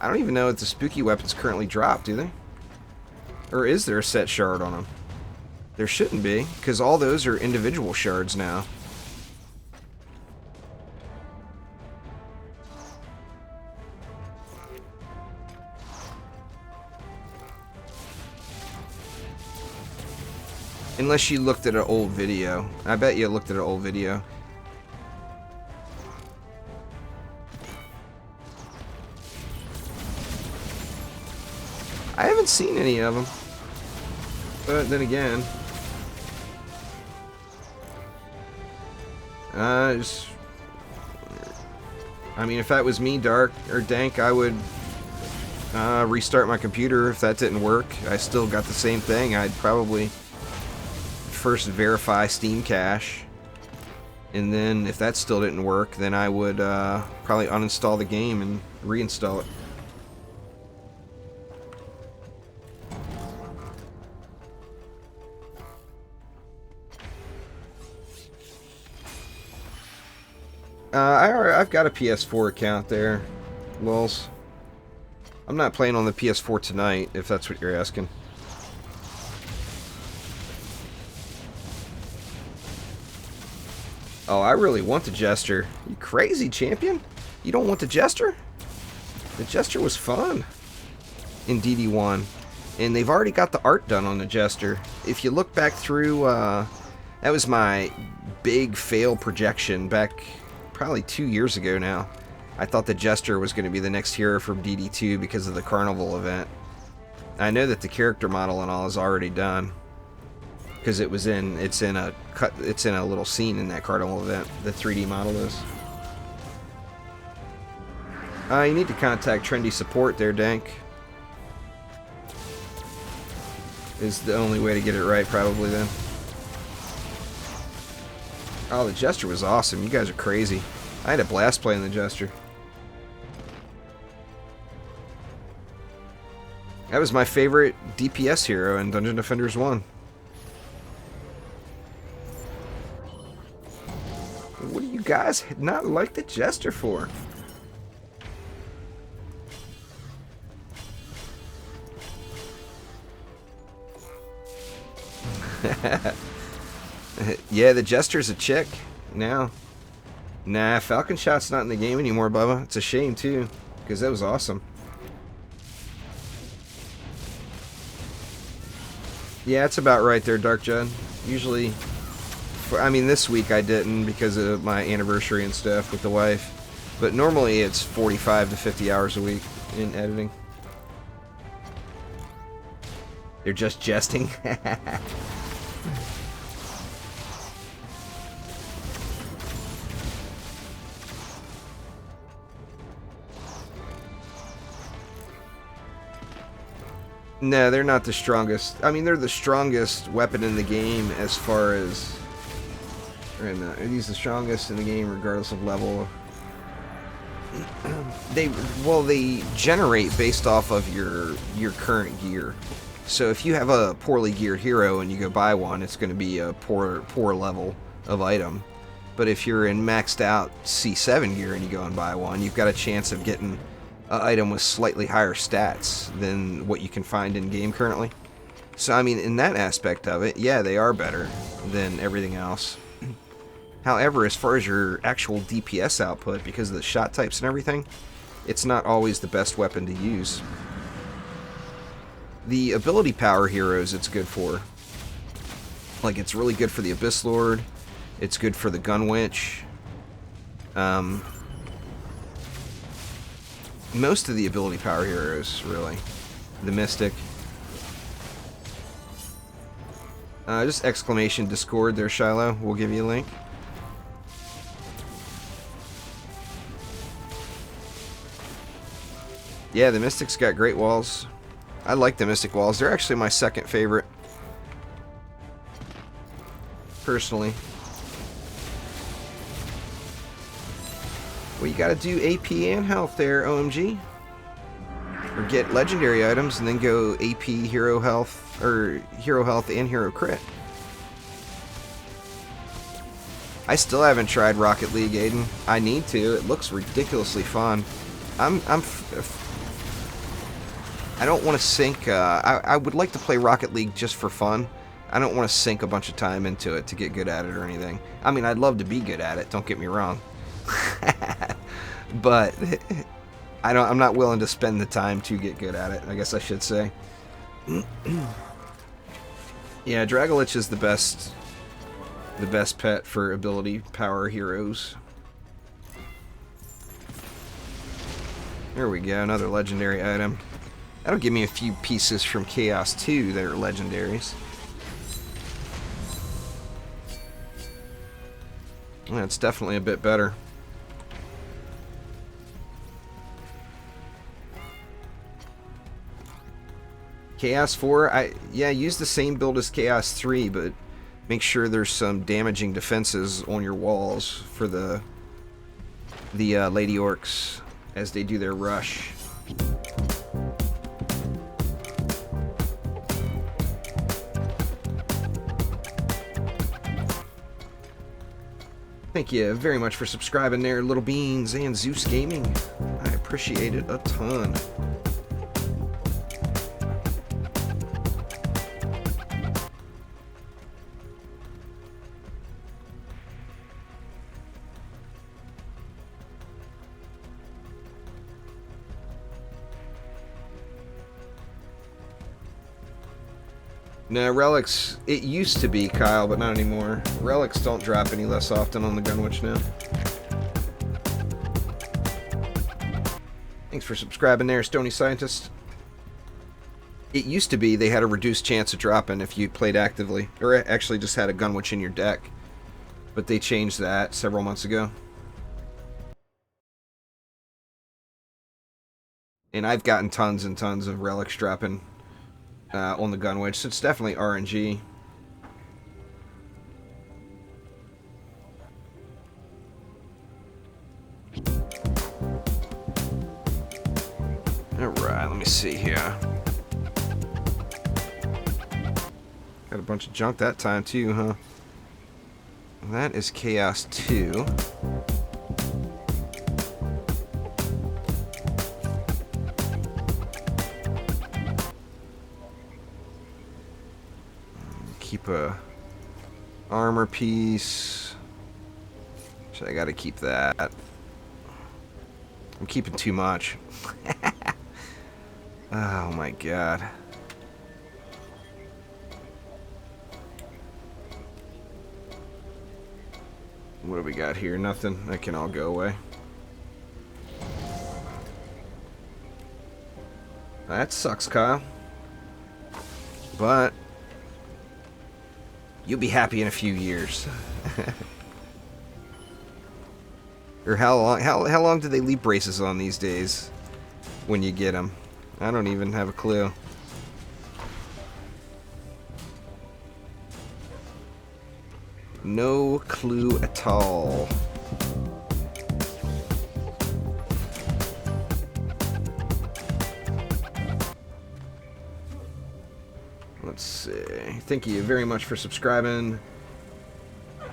Speaker 1: I don't even know if the spooky weapons currently drop, do they? Or is there a set shard on them? There shouldn't be, because all those are individual shards now. Unless you looked at an old video. I bet you looked at an old video. I haven't seen any of them. But then again... I mean, if that was me, Dark, or Dank, I would restart my computer if that didn't work. I still got the same thing. I'd probably first verify Steam cache, and then if that still didn't work, then I would probably uninstall the game and reinstall it. I've got a PS4 account there, Lulz. I'm not playing on the PS4 tonight, if that's what you're asking. Oh, I really want the Jester. You crazy, champion? You don't want the Jester? The Jester was fun in DD1. And they've already got the art done on the Jester. If you look back through, that was my big fail projection back probably 2 years ago now. I thought the Jester was going to be the next hero from DD2 because of the Carnival event. I know that the character model and all is already done because it's in a little scene in that Carnival event. The 3D model is. You need to contact Trendy Support there, Dank. Is the only way to get it right, probably, then. Oh, the Jester was awesome. You guys are crazy. I had a blast playing the Jester. That was my favorite DPS hero in Dungeon Defenders 1. What do you guys not like the Jester for? Yeah, the Jester's a chick now. Nah, Falcon Shot's not in the game anymore, Bubba. It's a shame, too, because that was awesome. Yeah, it's about right there, Dark Judd. Usually, I mean, this week I didn't because of my anniversary and stuff with the wife. But normally it's 45 to 50 hours a week in editing. They're just jesting. No, they're not the strongest. I mean, they're the strongest weapon in the game as far as... Are these the strongest in the game regardless of level? They generate based off of your current gear. So if you have a poorly geared hero and you go buy one, it's going to be a poor level of item. But if you're in maxed out C7 gear and you go and buy one, you've got a chance of getting an item with slightly higher stats than what you can find in game currently. So I mean, in that aspect of it, yeah, they are better than everything else. However, as far as your actual DPS output, because of the shot types and everything, it's not always the best weapon to use. The ability power heroes it's good for. Like, it's really good for the Abyss Lord. It's good for the Gun Witch. Most of the ability power heroes, really. The Mystic. Just exclamation Discord there, Shiloh. We'll give you a link. Yeah, the Mystic's got great walls. I like the Mystic walls. They're actually my second favorite. Personally. Well, you gotta do AP and health there, OMG. Or get legendary items and then go AP, hero health, or hero health and hero crit. I still haven't tried Rocket League, Aiden. I need to. It looks ridiculously fun. I don't want to sink, I would like to play Rocket League just for fun. I don't want to sink a bunch of time into it to get good at it or anything. I mean, I'd love to be good at it, don't get me wrong. But I'm not willing to spend the time to get good at it, I guess I should say. Yeah, Dragolich is the best pet for ability power heroes. There we go, another legendary item. That'll give me a few pieces from Chaos 2 that are legendaries. That's definitely a bit better. Chaos 4, yeah, use the same build as Chaos 3, but make sure there's some damaging defenses on your walls for the Lady Orcs as they do their rush. Thank you very much for subscribing there, Little Beans and Zeus Gaming. I appreciate it a ton. No, relics, it used to be, Kyle, but not anymore. Relics don't drop any less often on the Gunwitch now. Thanks for subscribing there, Stony Scientist. It used to be they had a reduced chance of dropping if you played actively, or actually just had a Gunwitch in your deck. But they changed that several months ago. And I've gotten tons and tons of relics dropping on the Gunwitch, so it's definitely RNG. Alright, let me see here. Got a bunch of junk that time too, huh? That is Chaos 2. Keep a armor piece. So I gotta keep that. I'm keeping too much. Oh my god. What do we got here? Nothing. That can all go away. That sucks, Kyle. But you'll be happy in a few years. Or how long? How long do they leave braces on these days? When you get them, I don't even have a clue. No clue at all. Let's see. Thank you very much for subscribing.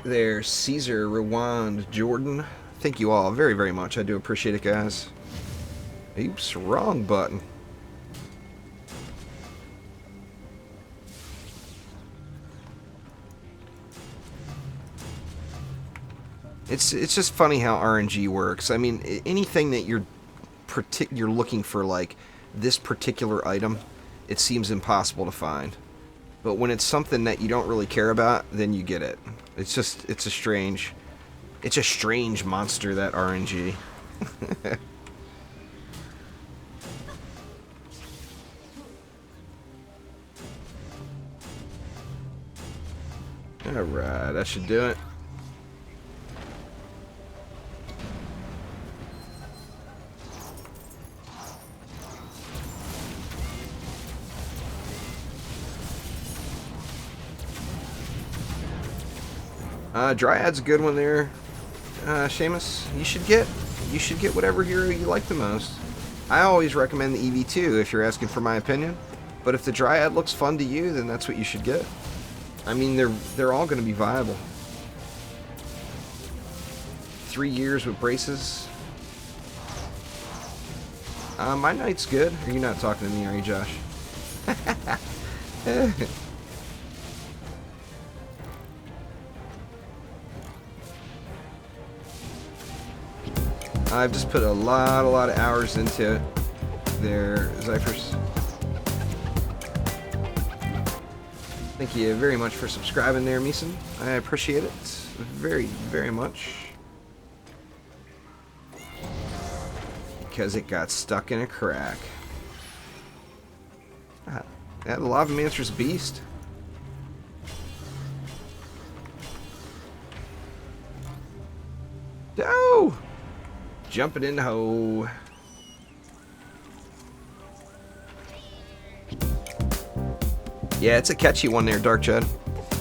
Speaker 1: There's Caesar, Rwand, Jordan. Thank you all very, very much. I do appreciate it, guys. Oops, wrong button. It's just funny how RNG works. I mean, anything that you're looking for, like this particular item, it seems impossible to find. But when it's something that you don't really care about, then you get it. It's a strange monster, that RNG. Alright, that should do it. Dryad's a good one there. Seamus, you should get whatever hero you like the most. I always recommend the EV2 if you're asking for my opinion. But if the Dryad looks fun to you, then that's what you should get. I mean, they're all going to be viable. 3 years with braces. My Knight's good. Are you not talking to me, are you, Josh? I've just put a lot of hours into it there, Zyphers. Thank you very much for subscribing there, Meeson. I appreciate it very, very much. Because it got stuck in a crack. That Lavamancer's beast. No! Jumping in the hole. Yeah, it's a catchy one there, Dark Chud.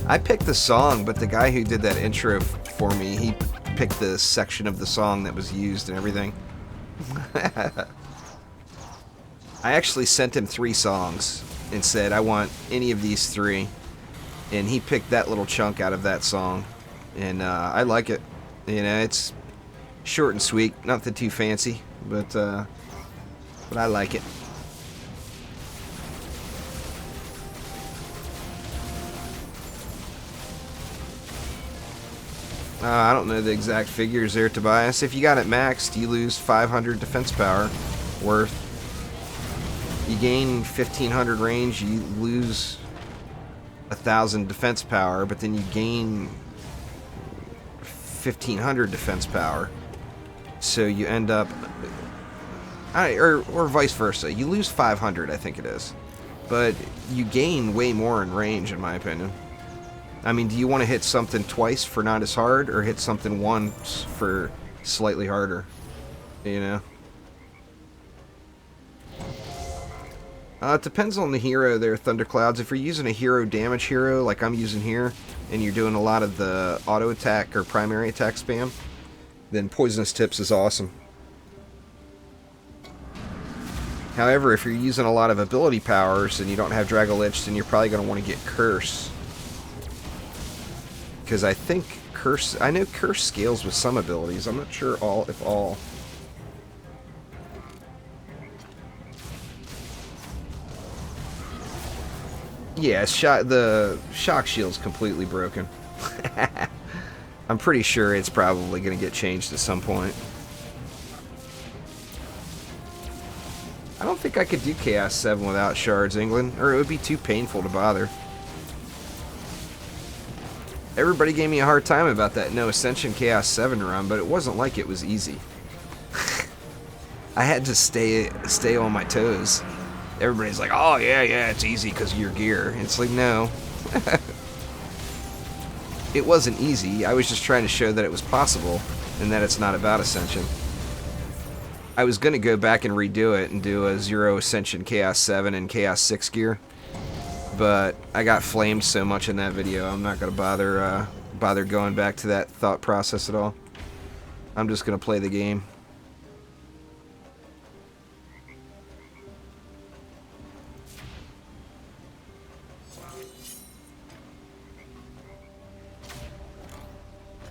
Speaker 1: I picked the song, but the guy who did that intro for me, he picked the section of the song that was used and everything. I actually sent him 3 songs and said, I want any of these 3. And he picked that little chunk out of that song. And I like it. You know, it's short and sweet, nothing too fancy, but I like it. I don't know the exact figures there, Tobias. If you got it maxed, you lose 500 defense power worth. You gain 1500 range, you lose 1000 defense power, but then you gain 1500 defense power. So you end up, or vice versa. You lose 500, I think it is, but you gain way more in range, in my opinion. I mean, do you want to hit something twice for not as hard, or hit something once for slightly harder? You know? It depends on the hero there, Thunderclouds. If you're using a hero damage hero, like I'm using here, and you're doing a lot of the auto attack or primary attack spam, then Poisonous Tips is awesome. However, if you're using a lot of ability powers and you don't have Dragolich, then you're probably going to want to get Curse. Because I think Curse... I know Curse scales with some abilities. I'm not sure if all. Yeah, the shock shield's completely broken. I'm pretty sure it's probably going to get changed at some point. I don't think I could do Chaos 7 without Shards, England, or it would be too painful to bother. Everybody gave me a hard time about that No Ascension Chaos 7 run, but it wasn't like it was easy. I had to stay on my toes. Everybody's like, oh yeah, it's easy because of your gear. It's like, no. It wasn't easy. I was just trying to show that it was possible and that it's not about Ascension. I was going to go back and redo it and do a Zero Ascension Chaos 7 and Chaos 6 gear, but I got flamed so much in that video, I'm not going to bother going back to that thought process at all. I'm just going to play the game.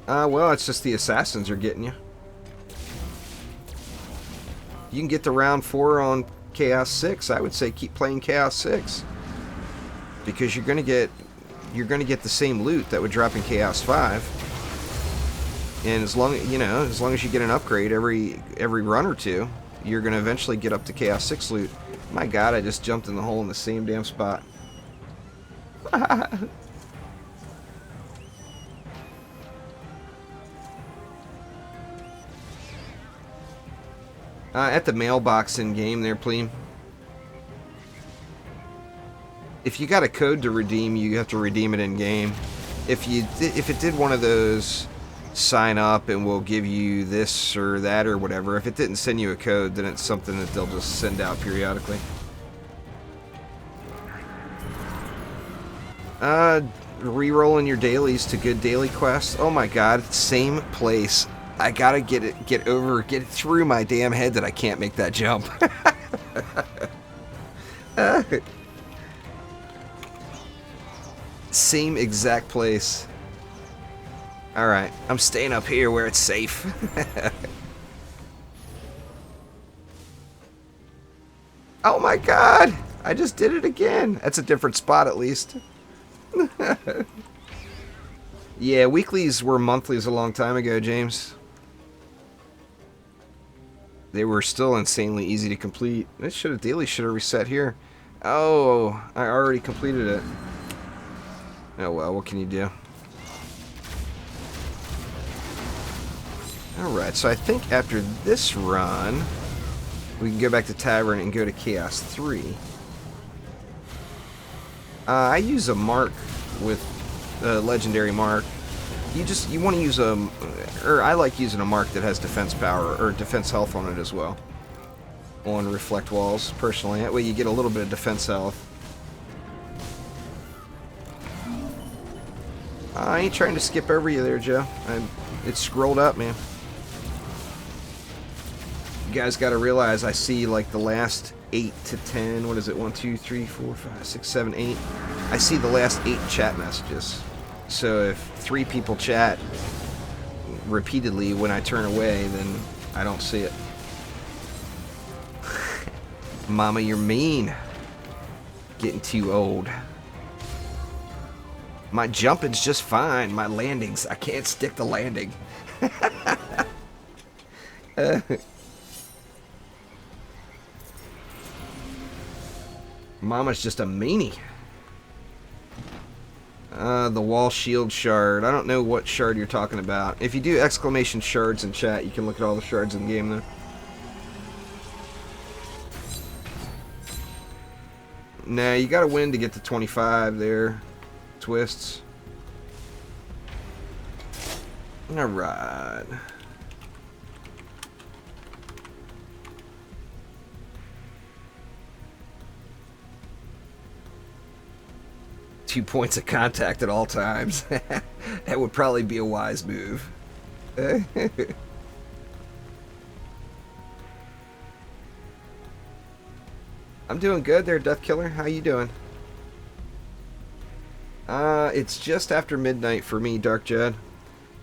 Speaker 1: Well, it's just the assassins are getting you. You can get to round 4 on Chaos 6. I would say keep playing Chaos 6 because you're gonna get the same loot that would drop in Chaos 5. And as long as you get an upgrade every run or two, you're gonna eventually get up to Chaos 6 loot. My God, I just jumped in the hole in the same damn spot. At the mailbox in game there, please. If you got a code to redeem, you have to redeem it in game. If it did one of those sign up and we'll give you this or that or whatever, if it didn't send you a code, then it's something that they'll just send out periodically. Rerolling your dailies to good daily quests. Oh my God, same place. I gotta get through my damn head that I can't make that jump. Same exact place. Alright, I'm staying up here where it's safe. Oh my God! I just did it again. That's a different spot at least. Yeah, weeklies were monthlies a long time ago, James. They were still insanely easy to complete. Daily should have reset here. Oh, I already completed it. Oh well, what can you do? Alright, so I think after this run, we can go back to Tavern and go to Chaos 3. I use a mark with a legendary mark. You want to use I like using a mark that has defense power or defense health on it as well. On reflect walls, personally. That way you get a little bit of defense health. I ain't trying to skip over you there, Joe. It's scrolled up, man. You guys got to realize I see like the last 8 to 10. What is it? 1, 2, 3, 4, 5, 6, 7, 8. I see the last 8 chat messages. So if 3 people chat, repeatedly when I turn away, then I don't see it. Mama, you're mean. Getting too old. My jumping's just fine. My landings, I can't stick the landing. Mama's just a meanie. The wall shield shard. I don't know what shard you're talking about. If you do exclamation shards in chat, you can look at all the shards in the game though. Nah, you gotta win to get to 25 there. Twists. Alright. Two points of contact at all times. That would probably be a wise move. I'm doing good there, Death Killer. How you doing? It's just after midnight for me, Dark Jed.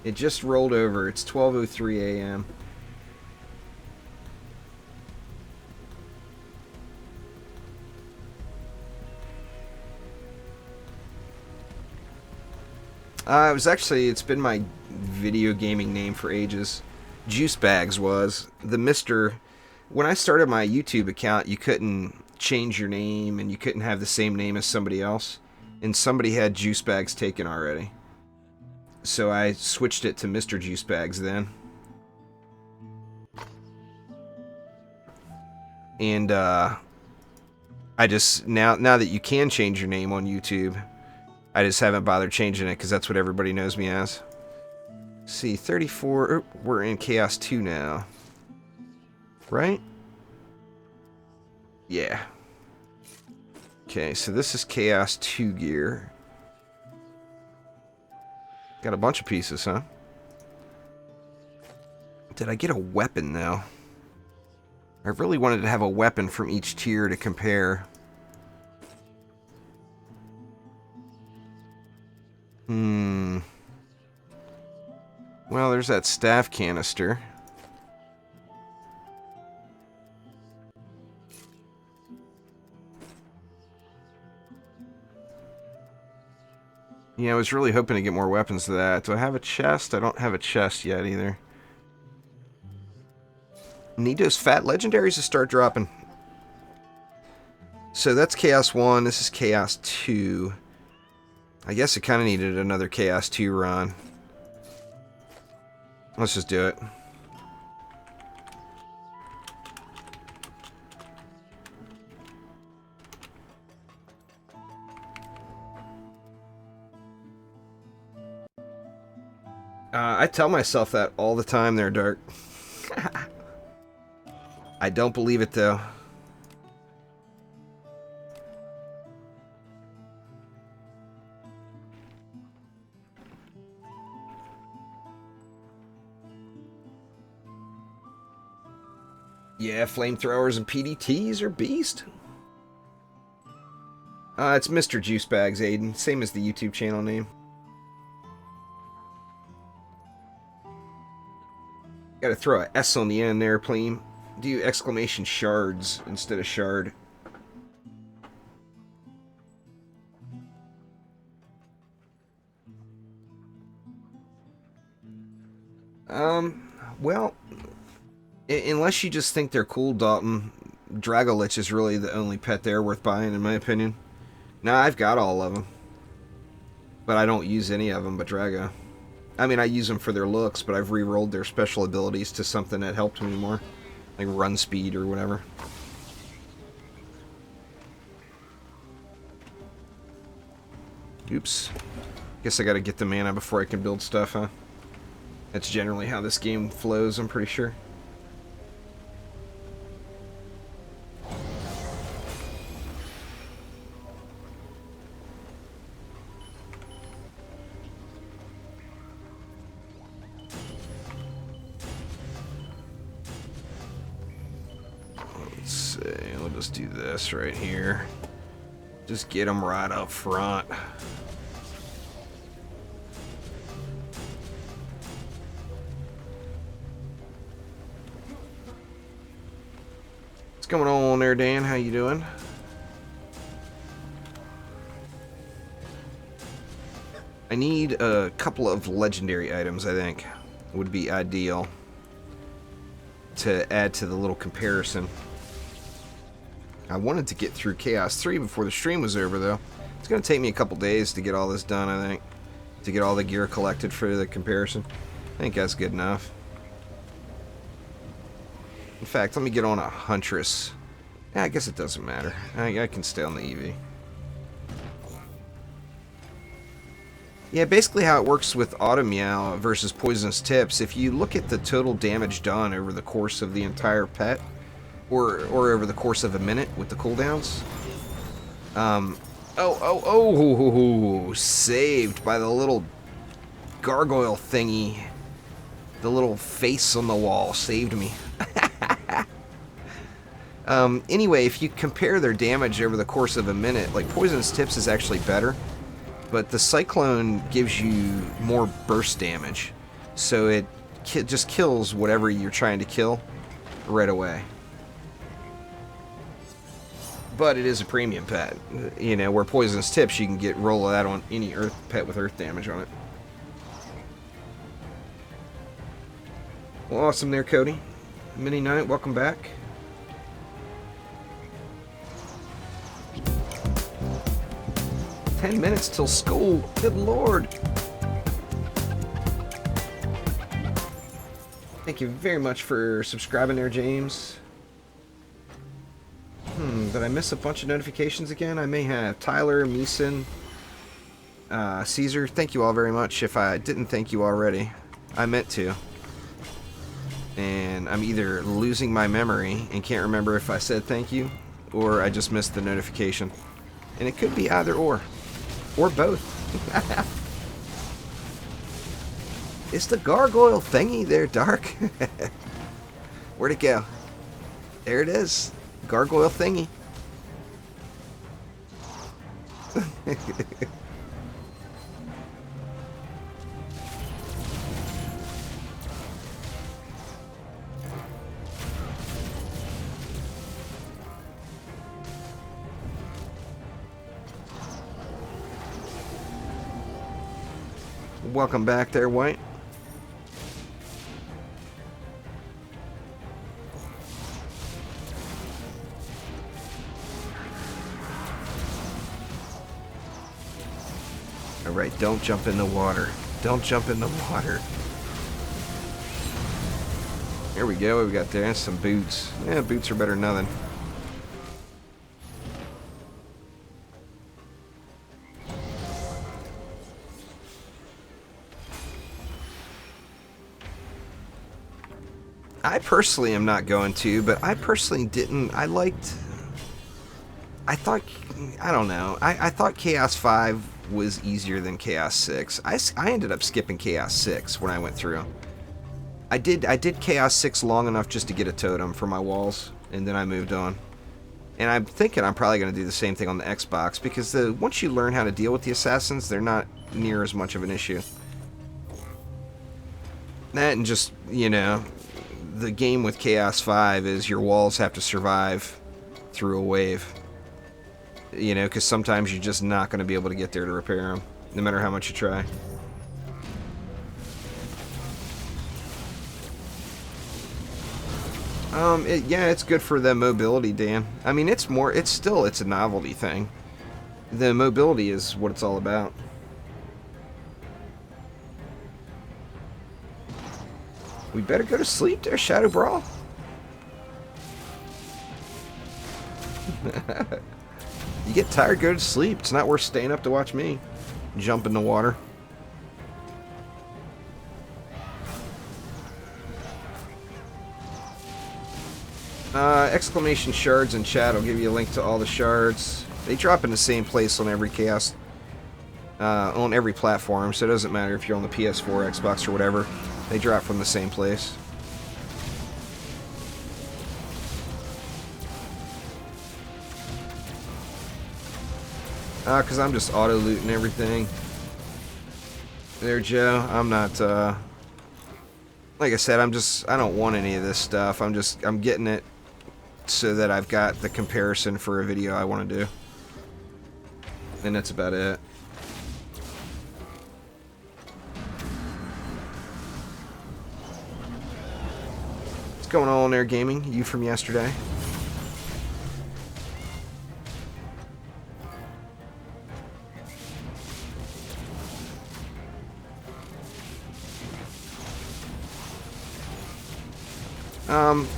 Speaker 1: It just rolled over. It's 12:03 a.m. It's been my video gaming name for ages. Juice Bags was. When I started my YouTube account, you couldn't change your name and you couldn't have the same name as somebody else. And somebody had Juice Bags taken already. So I switched it to Mr. Juice Bags then. And I just, now that you can change your name on YouTube, I just haven't bothered changing it because that's what everybody knows me as. See, 34, we're in Chaos 2 now. Right? Yeah. Okay, so this is Chaos 2 gear. Got a bunch of pieces, huh? Did I get a weapon, though? I really wanted to have a weapon from each tier to compare. Well, there's that staff canister. Yeah, I was really hoping to get more weapons to that. Do I have a chest? I don't have a chest yet either. Need those fat legendaries to start dropping. So that's Chaos 1. This is Chaos 2. I guess it kind of needed another Chaos 2 run. Let's just do it. I tell myself that all the time there, Dark. I don't believe it, though. Yeah, flamethrowers and PDTs are beast. It's Mr. Juice Bags, Aiden. Same as the YouTube channel name. Gotta throw a S on the end there, Pleam. Do exclamation shards instead of shard. Well, unless you just think they're cool, Dalton, Dragolich is really the only pet there worth buying, in my opinion. Now, I've got all of them. But I don't use any of them but Drago. I mean, I use them for their looks, but I've re-rolled their special abilities to something that helped me more. Like run speed or whatever. Oops. Guess I gotta get the mana before I can build stuff, huh? That's generally how this game flows, I'm pretty sure. Let's see, we'll just do this right here. Just get them right up front. going on there, Dan? How you doing? I need a couple of legendary items, I think. Would be ideal to add to the little comparison. I wanted to get through Chaos 3 before the stream was over, though. It's going to take me a couple days to get all this done, I think. To get all the gear collected for the comparison. I think that's good enough. In fact, let me get on a Huntress. Yeah, I guess it doesn't matter. I can stay on the EV. Yeah, basically how it works with Auto Meow versus Poisonous Tips, if you look at the total damage done over the course of the entire pet, or over the course of a minute with the cooldowns, saved by the little gargoyle thingy. The little face on the wall saved me. Anyway, if you compare their damage over the course of a minute, like Poisonous Tips is actually better. But the Cyclone gives you more burst damage. So it just kills whatever you're trying to kill right away. But it is a premium pet. You know, where Poisonous Tips, you can roll that on any earth pet with earth damage on it. Well, awesome there, Cody. Mini Knight, welcome back. "10 minutes till school. Good lord." Thank you very much for subscribing there, James. Did I miss a bunch of notifications again? I may have. Tyler, Meeson, Caesar, thank you all very much. If I didn't thank you already, I meant to. And I'm either losing my memory and can't remember if I said thank you, or I just missed the notification. And it could be either or both. It's the gargoyle thingy there, Dark. Where'd it go? There it is. Gargoyle thingy. Welcome back there, White. Alright, don't jump in the water. Don't jump in the water. Here we go, what we got there? Some boots. Yeah, boots are better than nothing. I personally am not going to, but I personally didn't. I don't know. I thought Chaos 5 was easier than Chaos 6. I ended up skipping Chaos 6 when I went through. I did Chaos 6 long enough just to get a totem for my walls, and then I moved on. And I'm thinking I'm probably going to do the same thing on the Xbox, because once you learn how to deal with the assassins, they're not near as much of an issue. That and just, you know, the game with Chaos 5 is your walls have to survive through a wave. You know, because sometimes you're just not going to be able to get there to repair them, no matter how much you try. Yeah, it's good for the mobility, Dan. I mean, it's a novelty thing. The mobility is what it's all about. We better go to sleep there, Shadow Brawl. You get tired, go to sleep. It's not worth staying up to watch me jump in the water. Exclamation shards in chat. I'll give you a link to all the shards. They drop in the same place on every chaos, on every platform, so it doesn't matter if you're on the PS4, Xbox, or whatever. They drop from the same place. Because I'm just auto-looting everything. There, Joe. I'm not, like I said, I don't want any of this stuff. I'm getting it so that I've got the comparison for a video I want to do. And that's about it. What's going on there, gaming? You from yesterday?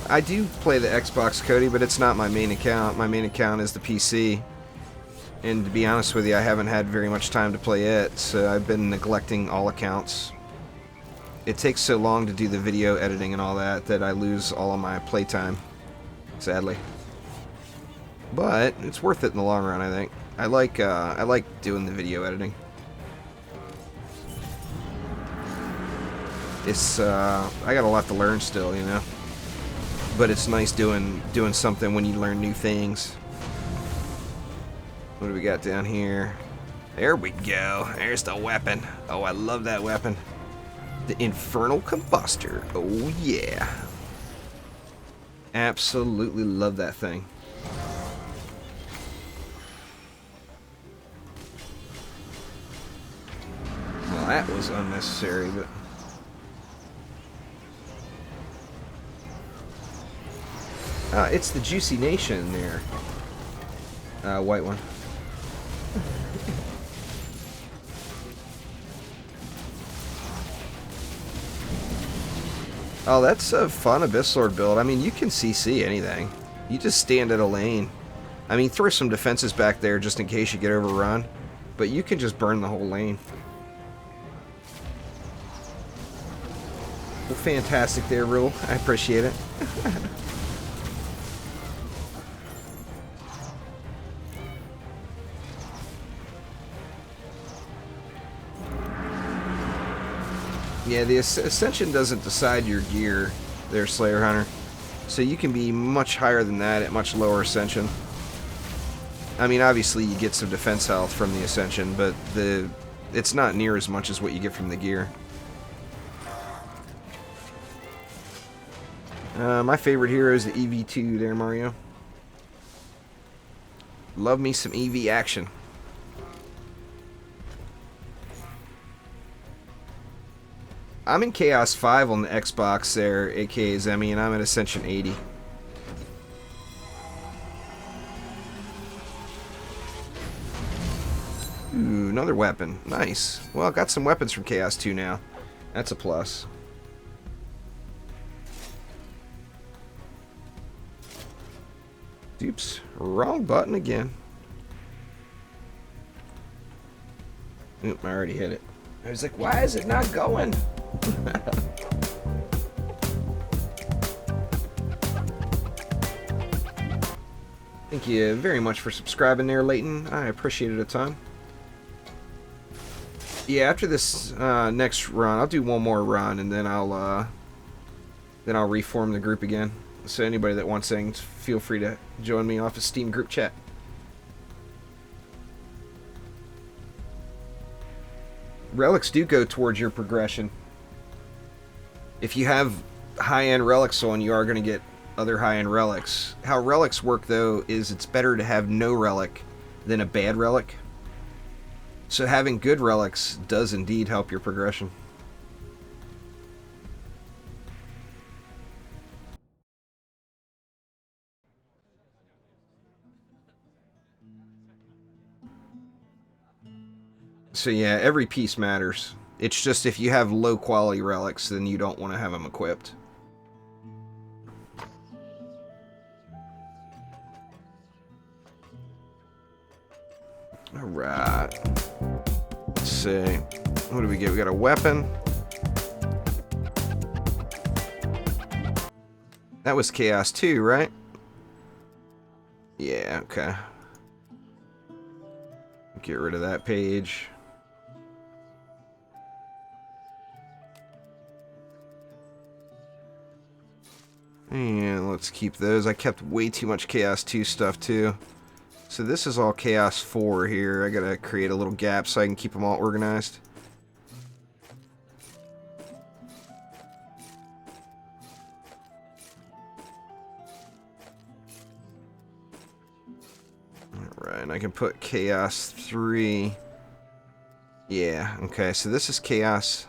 Speaker 1: I do play the Xbox, Cody, but it's not my main account. My main account is the PC. And to be honest with you, I haven't had very much time to play it, so I've been neglecting all accounts. It takes so long to do the video editing and all that that I lose all of my playtime, sadly. But it's worth it in the long run, I think. I like doing the video editing. It's I got a lot to learn still, you know. But it's nice doing something when you learn new things. What do we got down here? There we go. There's the weapon. Oh, I love that weapon. The Infernal Combustor. Oh, yeah. Absolutely love that thing. Well, that was unnecessary, but... it's the Juicy Nation there. White one. Oh, that's a fun Abyss Lord build. I mean, you can CC anything. You just stand at a lane. I mean, throw some defenses back there just in case you get overrun. But you can just burn the whole lane. Well, fantastic there, Rule. I appreciate it. Yeah, the Ascension doesn't decide your gear there, Slayer Hunter. So you can be much higher than that at much lower Ascension. I mean, obviously you get some defense health from the Ascension, but it's not near as much as what you get from the gear. My favorite hero is the EV2 there, Mario. Love me some EV action. I'm in Chaos 5 on the Xbox there, aka Zemi, and I'm at Ascension 80. Ooh, another weapon. Nice. Well, I got some weapons from Chaos 2 now. That's a plus. Oops, wrong button again. Oop, I already hit it. I was like, why is it not going? Thank you very much for subscribing there, Leighton. I appreciate it a ton. Yeah, after this next run, I'll do one more run, and then I'll reform the group again. So anybody that wants things, feel free to join me off of Steam group chat. Relics do go towards your progression. If you have high-end relics on, you are going to get other high-end relics. How relics work, though, is it's better to have no relic than a bad relic. So having good relics does indeed help your progression. So yeah, every piece matters. It's just if you have low quality relics, then you don't want to have them equipped. Alright. Let's see. What do we get? We got a weapon. That was Chaos 2, right? Yeah, okay. Get rid of that page. And let's keep those. I kept way too much Chaos 2 stuff too. So this is all Chaos 4 here. I gotta create a little gap so I can keep them all organized. and I can put Chaos 3. Yeah, okay, so this is Chaos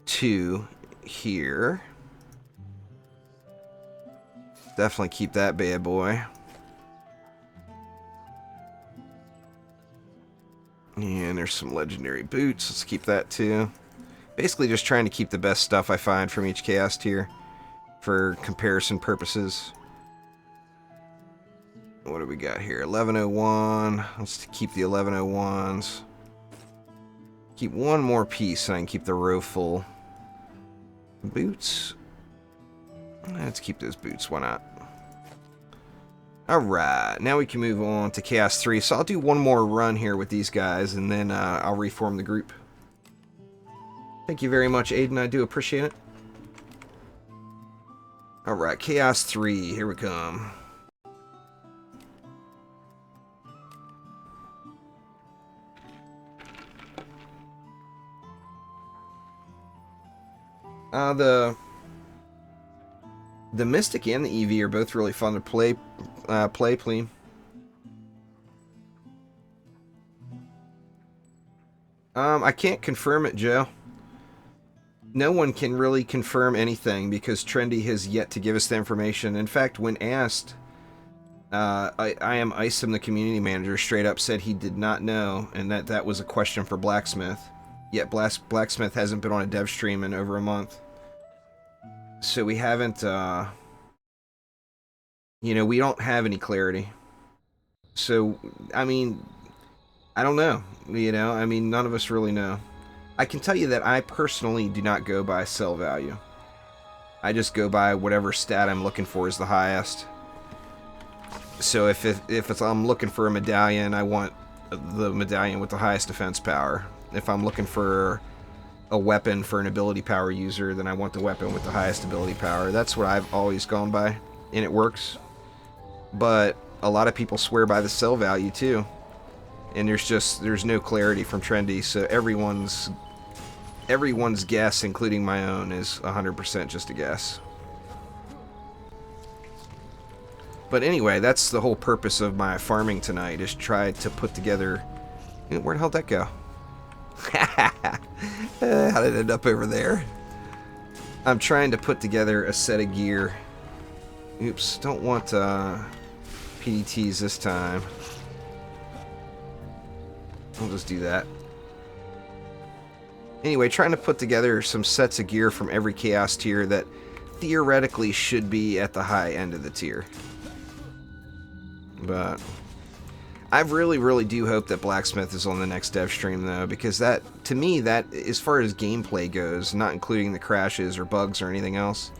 Speaker 1: 2 here. Definitely keep that bad boy. And there's some legendary boots. Let's keep that too. Basically just trying to keep the best stuff I find from each Chaos tier for comparison purposes. What do we got here? 1101. Let's keep the 1101s. Keep one more piece and I can keep the row full. Boots. Let's keep those boots. Why not? Alright, now we can move on to Chaos 3. So I'll do one more run here with these guys, and then I'll reform the group. Thank you very much, Aiden. I do appreciate it. Alright, Chaos 3. Here we come. The Mystic and the Eevee are both really fun to play, Pleam. I can't confirm it, Joe. No one can really confirm anything because Trendy has yet to give us the information. In fact, when asked, I am Isom, the community manager, straight up said he did not know, and that was a question for Blacksmith. Yet Blacksmith hasn't been on a dev stream in over a month. So we haven't, you know, we don't have any clarity. So, I mean, I don't know, you know, I mean, none of us really know. I can tell you that I personally do not go by sell value. I just go by whatever stat I'm looking for is the highest. So if I'm looking for a medallion, I want the medallion with the highest defense power. If I'm looking for a weapon for an ability power user, then I want the weapon with the highest ability power. That's what I've always gone by, and it works. But a lot of people swear by the sell value too, and there's no clarity from Trendy, so everyone's guess, including my own, is 100% just a guess. But anyway, that's the whole purpose of my farming tonight, is try to put together... Where the hell did that go? How did it end up over there? I'm trying to put together a set of gear. Oops, don't want PDTs this time. I'll just do that. Anyway, trying to put together some sets of gear from every Chaos tier that theoretically should be at the high end of the tier. But I really do hope that Blacksmith is on the next dev stream, though, because that, to me, that, as far as gameplay goes, not including the crashes or bugs or anything else,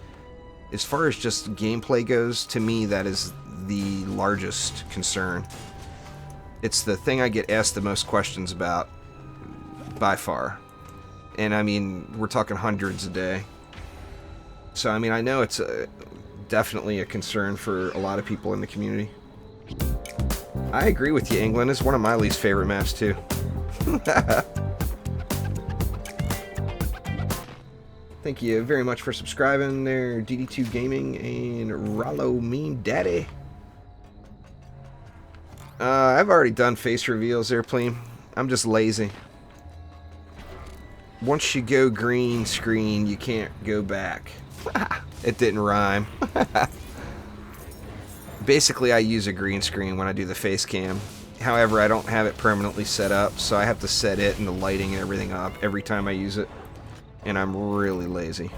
Speaker 1: as far as just gameplay goes, to me, that is the largest concern. It's the thing I get asked the most questions about, by far. And, I mean, we're talking hundreds a day. So, I mean, I know it's definitely a concern for a lot of people in the community. I agree with you, England. It's one of my least favorite maps, too. Thank you very much for subscribing there, DD2 Gaming and Rollo Mean Daddy. I've already done face reveals there, Pleam. I'm just lazy. Once you go green screen, you can't go back. It didn't rhyme. Basically, I use a green screen when I do the face cam. However, I don't have it permanently set up, so I have to set it and the lighting and everything up every time I use it. And I'm really lazy.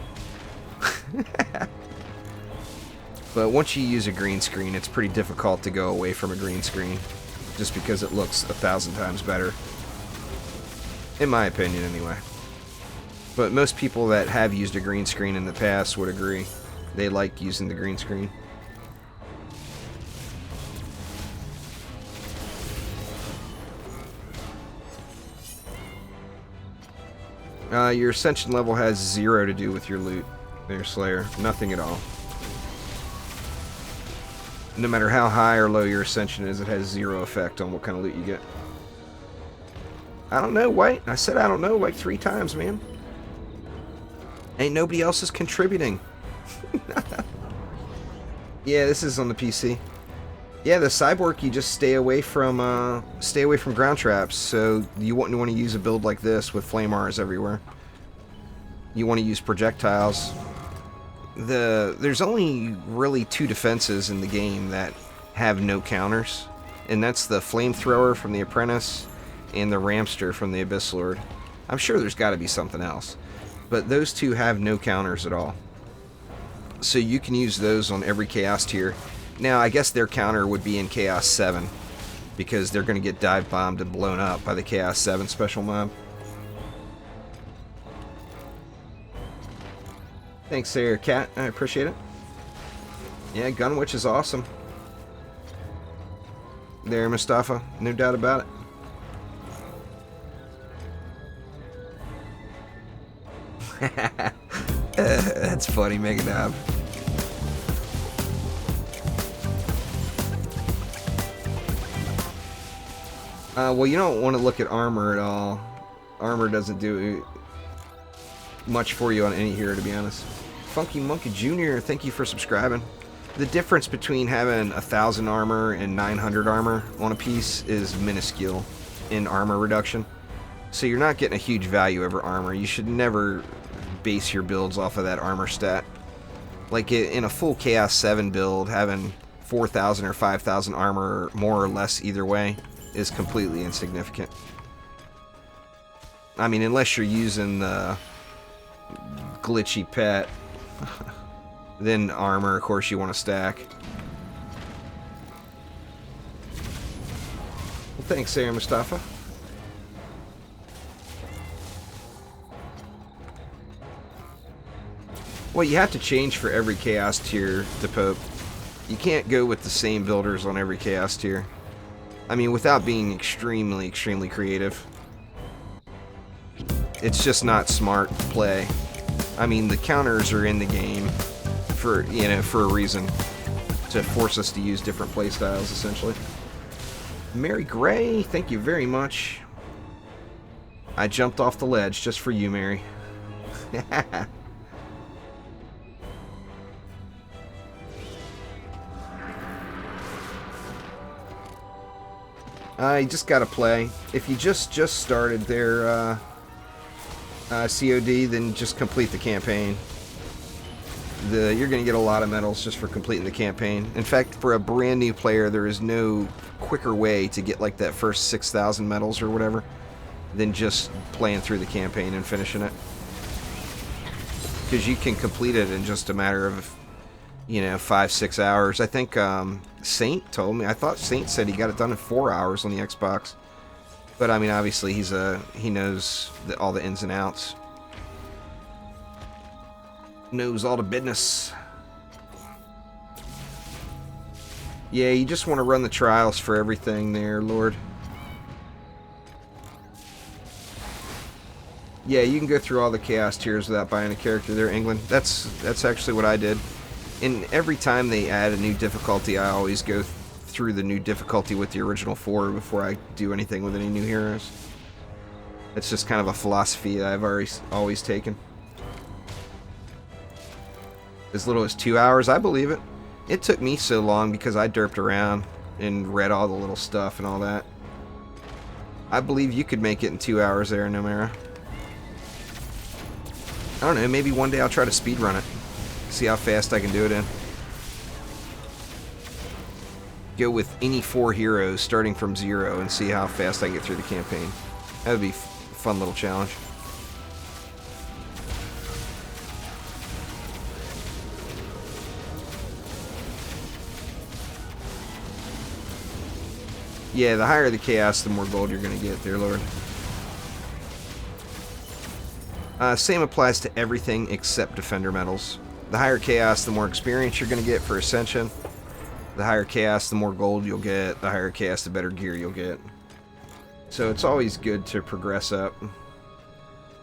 Speaker 1: But once you use a green screen, it's pretty difficult to go away from a green screen, just because it looks 1,000 times better. In my opinion, anyway. But most people that have used a green screen in the past would agree. They like using the green screen. Your ascension level has 0 to do with your loot there, Slayer. Nothing at all. No matter how high or low your ascension is, it has 0 effect on what kind of loot you get. I don't know, White. I said I don't know like 3 times, man. Ain't nobody else is contributing. Yeah, this is on the PC. Yeah, the cyborg, you just stay away from ground traps. So you want to use a build like this with flame R's everywhere. You want to use projectiles. There's only really 2 defenses in the game that have no counters, and that's the flamethrower from the Apprentice and the Ramster from the Abyss Lord. I'm sure there's got to be something else, but those 2 have no counters at all. So you can use those on every Chaos tier. Now, I guess their counter would be in Chaos 7, because they're going to get dive bombed and blown up by the Chaos 7 special mob. Thanks there, Cat. I appreciate it. Yeah, Gunwitch is awesome. There, Mustafa. No doubt about it. That's funny, Megadab. Well, you don't want to look at armor at all. Armor doesn't do much for you on any hero, to be honest. Funky Monkey Jr., thank you for subscribing. The difference between having 1,000 armor and 900 armor on a piece is minuscule in armor reduction. So you're not getting a huge value over armor. You should never base your builds off of that armor stat. Like in a full Chaos 7 build, having 4,000 or 5,000 armor, more or less either way, is completely insignificant. I mean, unless you're using the glitchy pet, then armor, of course, you want to stack. Well, thanks, Sarah Mustafa. Well, you have to change for every Chaos tier to Pope. You can't go with the same builders on every Chaos tier. I mean, without being extremely, extremely creative. It's just not smart play. I mean, the counters are in the game for, you know, for a reason. To force us to use different playstyles, essentially. Mary Gray, thank you very much. I jumped off the ledge just for you, Mary. You just gotta play. If you just started their COD, then just complete the campaign. You're gonna get a lot of medals just for completing the campaign. In fact, for a brand new player, there is no quicker way to get like that first 6,000 medals or whatever than just playing through the campaign and finishing it. Because you can complete it in just a matter of, you know, 5-6 hours. I think Saint told me. I thought Saint said he got it done in 4 hours on the Xbox. But I mean, obviously he knows all the ins and outs. Knows all the business. Yeah, you just want to run the trials for everything there, Lord. Yeah, you can go through all the Chaos tiers without buying a character there, England. That's actually what I did. And every time they add a new difficulty, I always go through the new difficulty with the original 4 before I do anything with any new heroes. It's just kind of a philosophy that I've always taken. As little as 2 hours, I believe it. It took me so long because I derped around and read all the little stuff and all that. I believe you could make it in 2 hours there, Nomera. I don't know, maybe one day I'll try to speedrun it. See how fast I can do it in. Go with any 4 heroes starting from 0 and see how fast I can get through the campaign. That would be a fun little challenge. Yeah, the higher the chaos, the more gold you're going to get there, Lord. Same applies to everything except Defender medals. The higher chaos, the more experience you're going to get for Ascension. The higher chaos, the more gold you'll get. The higher chaos, the better gear you'll get. So it's always good to progress up.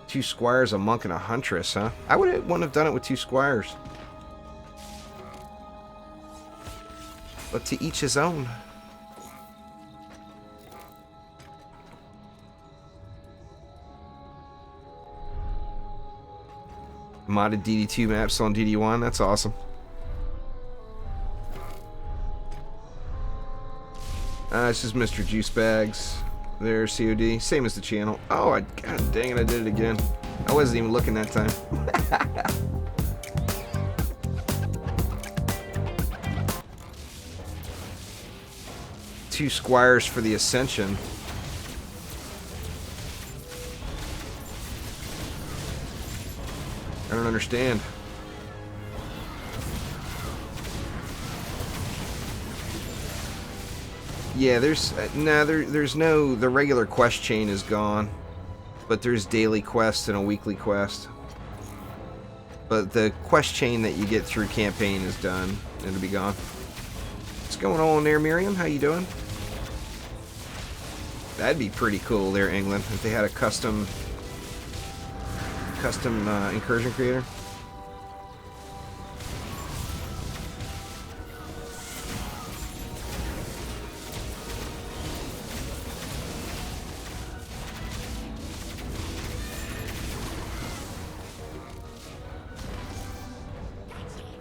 Speaker 1: 2 squires, a monk, and a huntress, huh? I wouldn't have done it with 2 squires. But to each his own. Modded DD2 maps on DD1, that's awesome. This is Mr. Juice Bags. There, COD. Same as the channel. Oh, God dang it, I did it again. I wasn't even looking that time. Two squires for the Ascension. I don't understand. Yeah, there's no, the regular quest chain is gone, but there's daily quests and a weekly quest. But the quest chain that you get through campaign is done. It'll be gone. What's going on there, Miriam? How you doing? That'd be pretty cool there, England, if they had a custom incursion creator.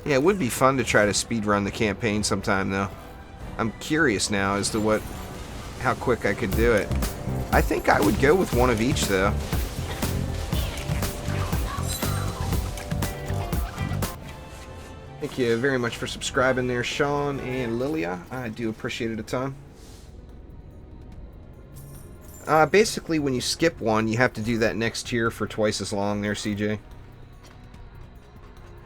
Speaker 1: Yeah, it would be fun to try to speedrun the campaign sometime, though. I'm curious now as to how quick I could do it. I think I would go with one of each, though. Thank you very much for subscribing there, Sean and Lilia. I do appreciate it a ton. Basically, when you skip one, you have to do that next tier for twice as long there, CJ.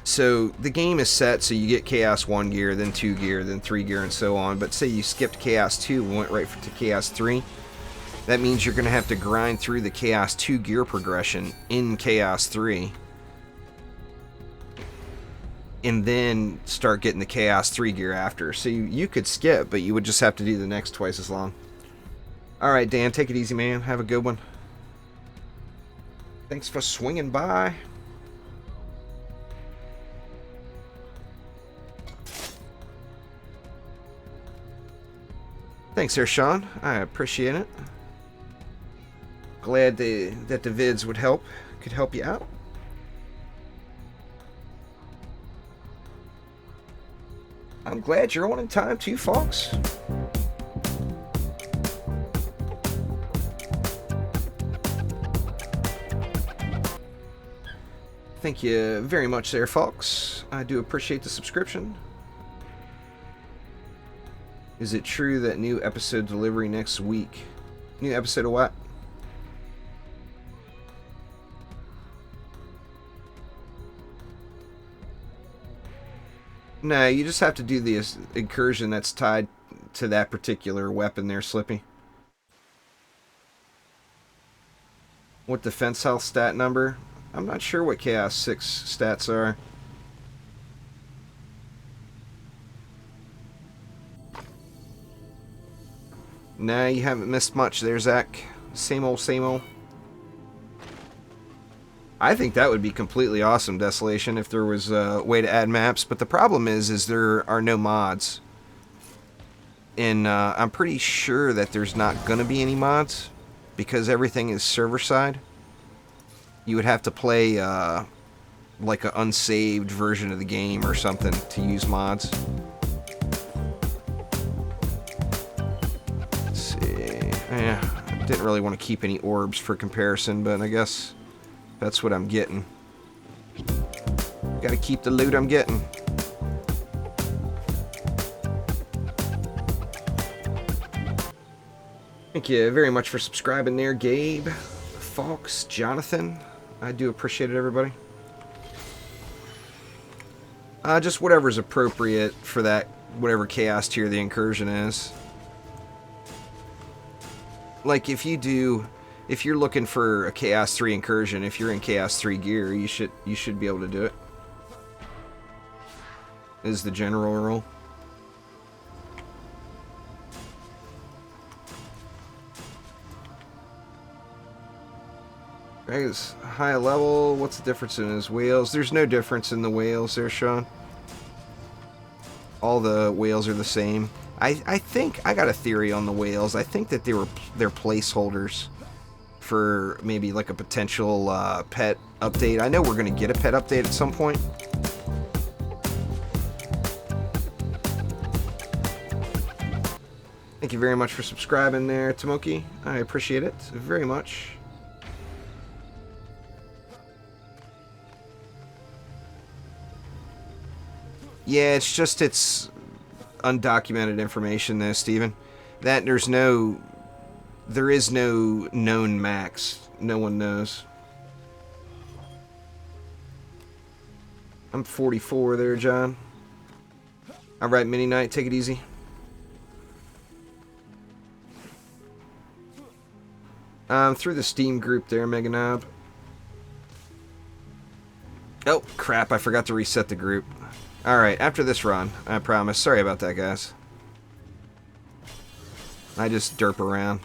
Speaker 1: So the game is set so you get Chaos 1 gear, then 2 gear, then 3 gear, and so on. But say you skipped Chaos 2 and went right to Chaos 3. That means you're going to have to grind through the Chaos 2 gear progression in Chaos 3. And then start getting the Chaos 3 gear after. So you could skip, but you would just have to do the next twice as long. Alright, Dan, take it easy, man. Have a good one. Thanks for swinging by. Thanks there, Sean. I appreciate it. Glad that the vids could help you out. I'm glad you're on in time too, folks. Thank you very much there, folks. I do appreciate the subscription. Is it true that new episode delivery next week? New episode of what? No, you just have to do the incursion that's tied to that particular weapon there, Slippy. What defense health stat number? I'm not sure what Chaos 6 stats are. Nah, you haven't missed much there, Zach. Same old, same old. I think that would be completely awesome, Desolation, if there was a way to add maps. But the problem is there are no mods. And I'm pretty sure that there's not going to be any mods, because everything is server-side. You would have to play like an unsaved version of the game or something to use mods. Yeah, didn't really want to keep any orbs for comparison, but I guess that's what I'm getting. Gotta keep the loot I'm getting. Thank you very much for subscribing there, Gabe, Fox, Jonathan. I do appreciate it, everybody. Just whatever's appropriate for that, whatever chaos tier the incursion is. Like if you're looking for a Chaos 3 incursion, if you're in Chaos 3 gear, you should be able to do it. Is the general rule. Is high level, what's the difference in his whales? There's no difference in the whales there, Sean. All the whales are the same. I think I got a theory on the whales. I think that they're placeholders for maybe like a potential pet update. I know we're gonna get a pet update at some point. Thank you very much for subscribing there, Tomoki. I appreciate it very much. Yeah, it's just it's undocumented information though, Steven. That there is no known max. No one knows. I'm 44 there, John. Alright, Mini Knight, take it easy. Through the Steam group there, Meganob. Oh, crap, I forgot to reset the group. Alright, after this run, I promise. Sorry about that, guys. I just derp around.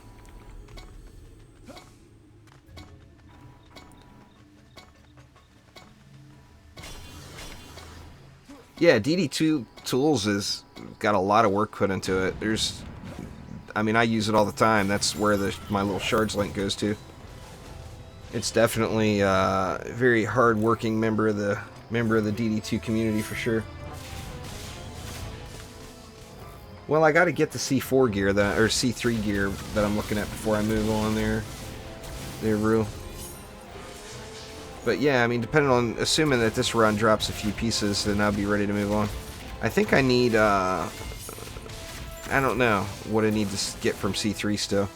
Speaker 1: Yeah, DD2 Tools has got a lot of work put into it. I mean, I use it all the time. That's where my little shards link goes to. It's definitely a very hard-working member of the DD2 community for sure. Well, I got to get the C4 gear or C3 gear that I'm looking at before I move on there. There, Rue. But yeah, I mean, assuming that this run drops a few pieces, then I'll be ready to move on. I think I need, I don't know what I need to get from C3 still.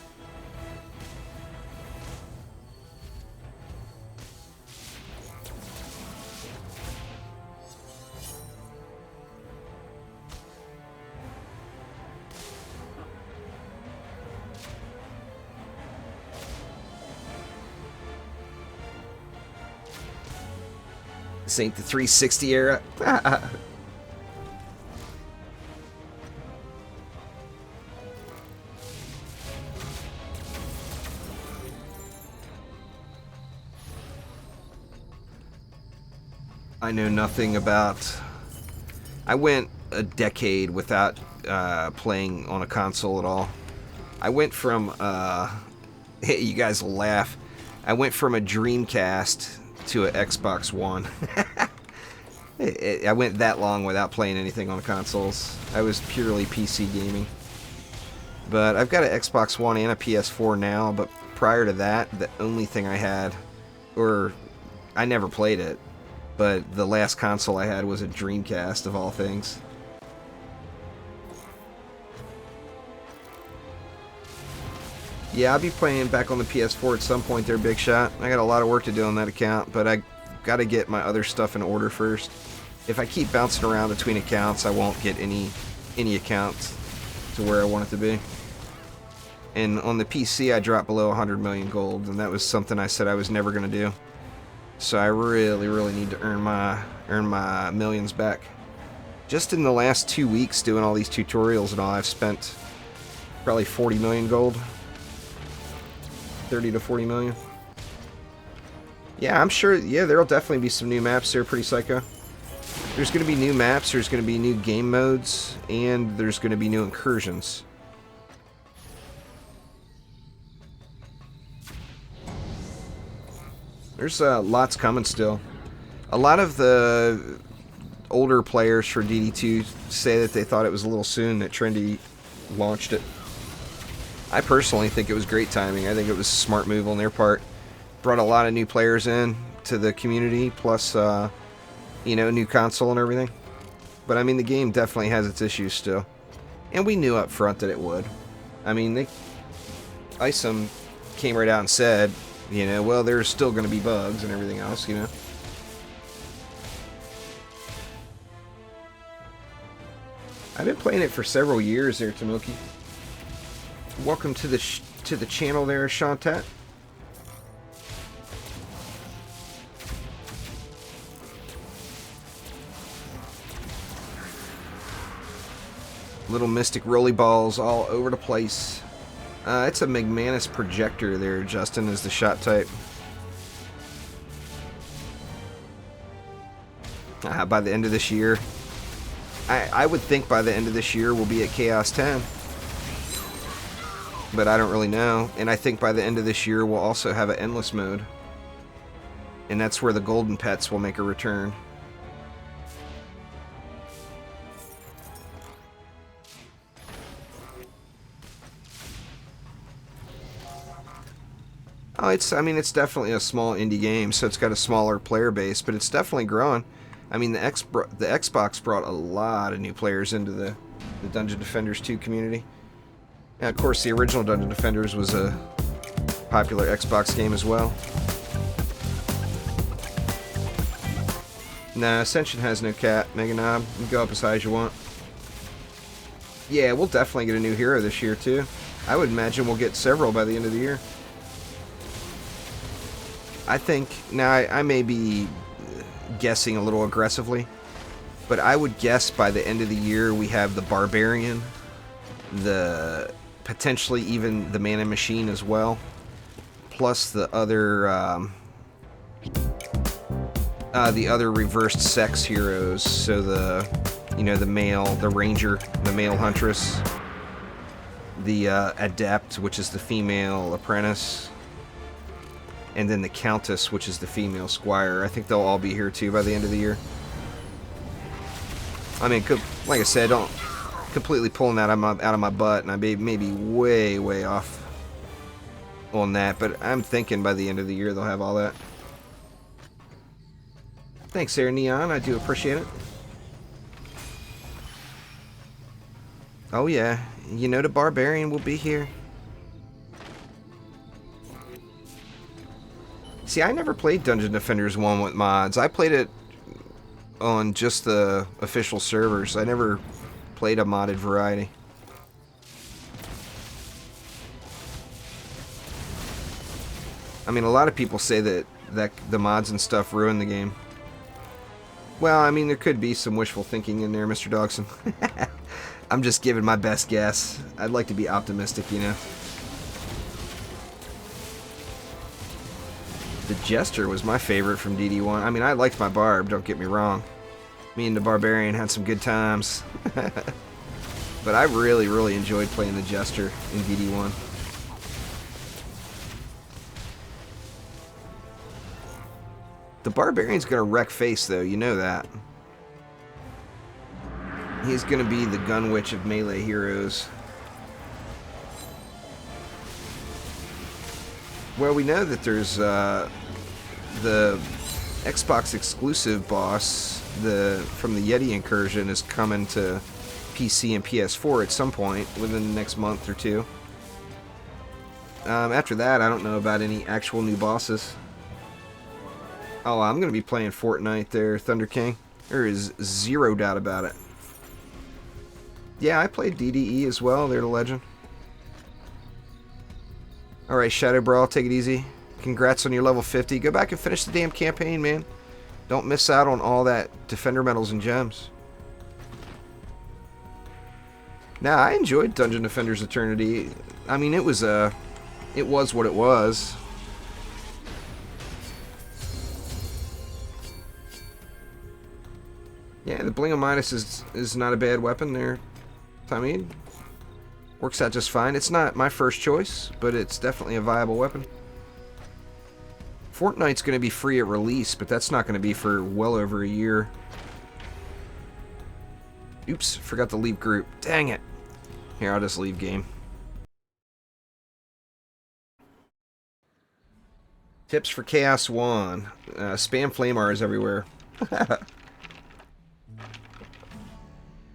Speaker 1: This ain't the 360 era. I know nothing about... I went a decade without playing on a console at all. I went from... you guys will laugh. I went from a Dreamcast to an Xbox One. I went that long without playing anything on consoles. I was purely PC gaming. But I've got an Xbox One and a PS4 now, but prior to that, the only thing I had, or I never played it, but the last console I had was a Dreamcast of all things. Yeah, I'll be playing back on the PS4 at some point there, Big Shot. I got a lot of work to do on that account, but I got to get my other stuff in order first. If I keep bouncing around between accounts, I won't get any accounts to where I want it to be. And on the PC, I dropped below 100 million gold, and that was something I said I was never going to do. So I really, really need to earn my millions back. Just in the last 2 weeks doing all these tutorials and all, I've spent probably 40 million gold. 30 to 40 million. Yeah, I'm sure, yeah, there'll definitely be some new maps there, Pretty Psycho. There's going to be new maps, there's going to be new game modes, and there's going to be new incursions. There's lots coming still. A lot of the older players for DD2 say that they thought it was a little soon that Trendy launched it. I personally think it was great timing. I think it was a smart move on their part. Brought a lot of new players in to the community, plus, you know, new console and everything. But, I mean, the game definitely has its issues still. And we knew up front that it would. I mean, Isom came right out and said, you know, well, there's still going to be bugs and everything else, you know. I've been playing it for several years there, Tomoki. Welcome to the channel there, Shantat. Little mystic rolly balls all over the place. It's a McManus projector there, Justin, is the shot type. By the end of this year. I would think by the end of this year we'll be at Chaos 10. But I don't really know. And I think by the end of this year we'll also have an endless mode. And that's where the golden pets will make a return. Oh, I mean, it's definitely a small indie game, so it's got a smaller player base, but it's definitely growing. I mean, the Xbox brought a lot of new players into the Dungeon Defenders 2 community. And of course, the original Dungeon Defenders was a popular Xbox game as well. Nah, Ascension has no cap, Mega Knob. You can go up as high as you want. Yeah, we'll definitely get a new hero this year, too. I would imagine we'll get several by the end of the year. I think, now I may be guessing a little aggressively, but I would guess by the end of the year we have the Barbarian, the potentially even the Mana Machine as well, plus the other reversed sex heroes. So the male, the Ranger, the male Huntress, the Adept, which is the female Apprentice, and then the Countess, which is the female Squire. I think they'll all be here too by the end of the year. I mean, like I said, don't completely pulling that out of my butt, and I may be way off on that, but I'm thinking by the end of the year they'll have all that. Thanks, Air Neon. I do appreciate it. Oh yeah, you know the Barbarian will be here. See, I never played Dungeon Defenders 1 with mods. I played it on just the official servers. I never played a modded variety. I mean, a lot of people say that the mods and stuff ruin the game. Well, I mean, there could be some wishful thinking in there, Mr. Dogson. I'm just giving my best guess. I'd like to be optimistic, you know. The Jester was my favorite from DD1. I mean, I liked my Barb, don't get me wrong. Me and the Barbarian had some good times. But I really enjoyed playing the Jester in DD1. The Barbarian's gonna wreck face, though, you know that. He's gonna be the gun witch of melee heroes. Well, we know that there's the Xbox exclusive boss from the Yeti incursion is coming to PC and PS4 at some point within the next month or two. After that, I don't know about any actual new bosses. Oh, I'm going to be playing Fortnite there, Thunder King. There is zero doubt about it. Yeah, I played DDE as well. They're the legend. Alright, Shadow Brawl, take it easy. Congrats on your level 50. Go back and finish the damn campaign, man. Don't miss out on all that Defender medals and gems. Nah, I enjoyed Dungeon Defenders Eternity. I mean, it was what it was. Yeah, the Bling of Midas is not a bad weapon there. I mean, works out just fine. It's not my first choice, but it's definitely a viable weapon. Fortnite's going to be free at release, but that's not going to be for well over a year. Oops, forgot to leave group. Dang it. Here, I'll just leave game. Tips for Chaos 1. Spam Flamars everywhere.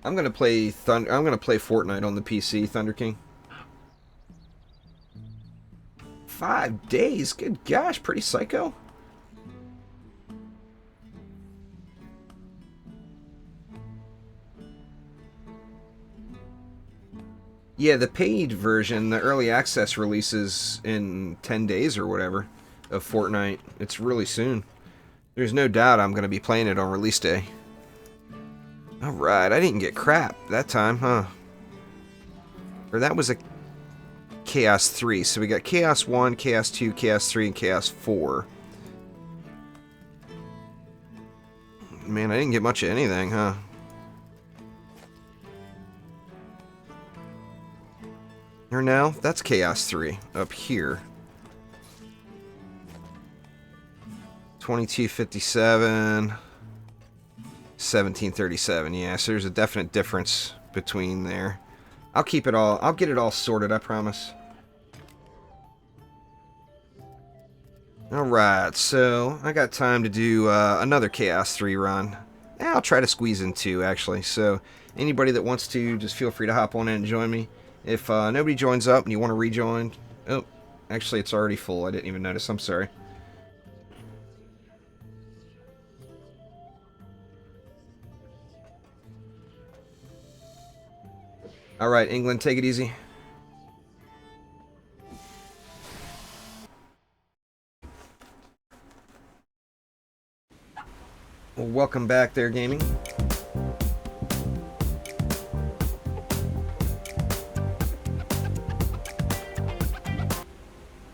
Speaker 1: I'm gonna play Fortnite on the PC, Thunder King. 5 days? Good gosh, pretty psycho. Yeah, the paid version, the early access releases in 10 days or whatever of Fortnite. It's really soon. There's no doubt I'm gonna be playing it on release day. Alright, I didn't get crap that time, huh? Or that was a Chaos 3. So we got Chaos 1, Chaos 2, Chaos 3, and Chaos 4. Man, I didn't get much of anything, huh? Or no, that's Chaos 3 up here. 2257. 1737, yeah, so there's a definite difference between there. I'll get it all sorted, I promise. Alright, so I got time to do another Chaos 3 run. I'll try to squeeze in 2, actually. So anybody that wants to, just feel free to hop on in and join me. If nobody joins up and you want to rejoin... Oh, actually it's already full. I didn't even notice. I'm sorry. Alright, England, take it easy. Well, welcome back there, gaming.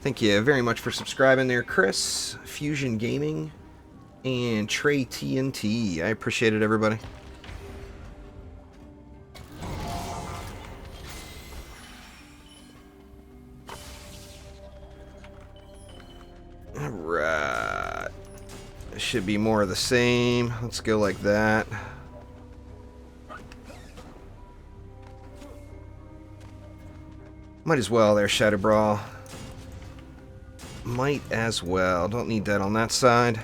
Speaker 1: Thank you very much for subscribing there, Chris, Fusion Gaming, and Trey TNT. I appreciate it, everybody. Alright. Should be more of the same. Let's go like that. Might as well there, Shadow Brawl. Might as well. Don't need that on that side.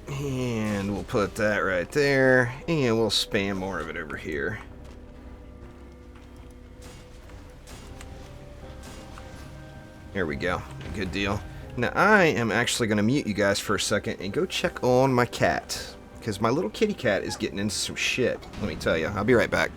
Speaker 1: And we'll put that right there. And we'll spam more of it over here. There we go. Good deal. Now I am actually going to mute you guys for a second and go check on my cat. Because my little kitty cat is getting into some shit. Let me tell you. I'll be right back.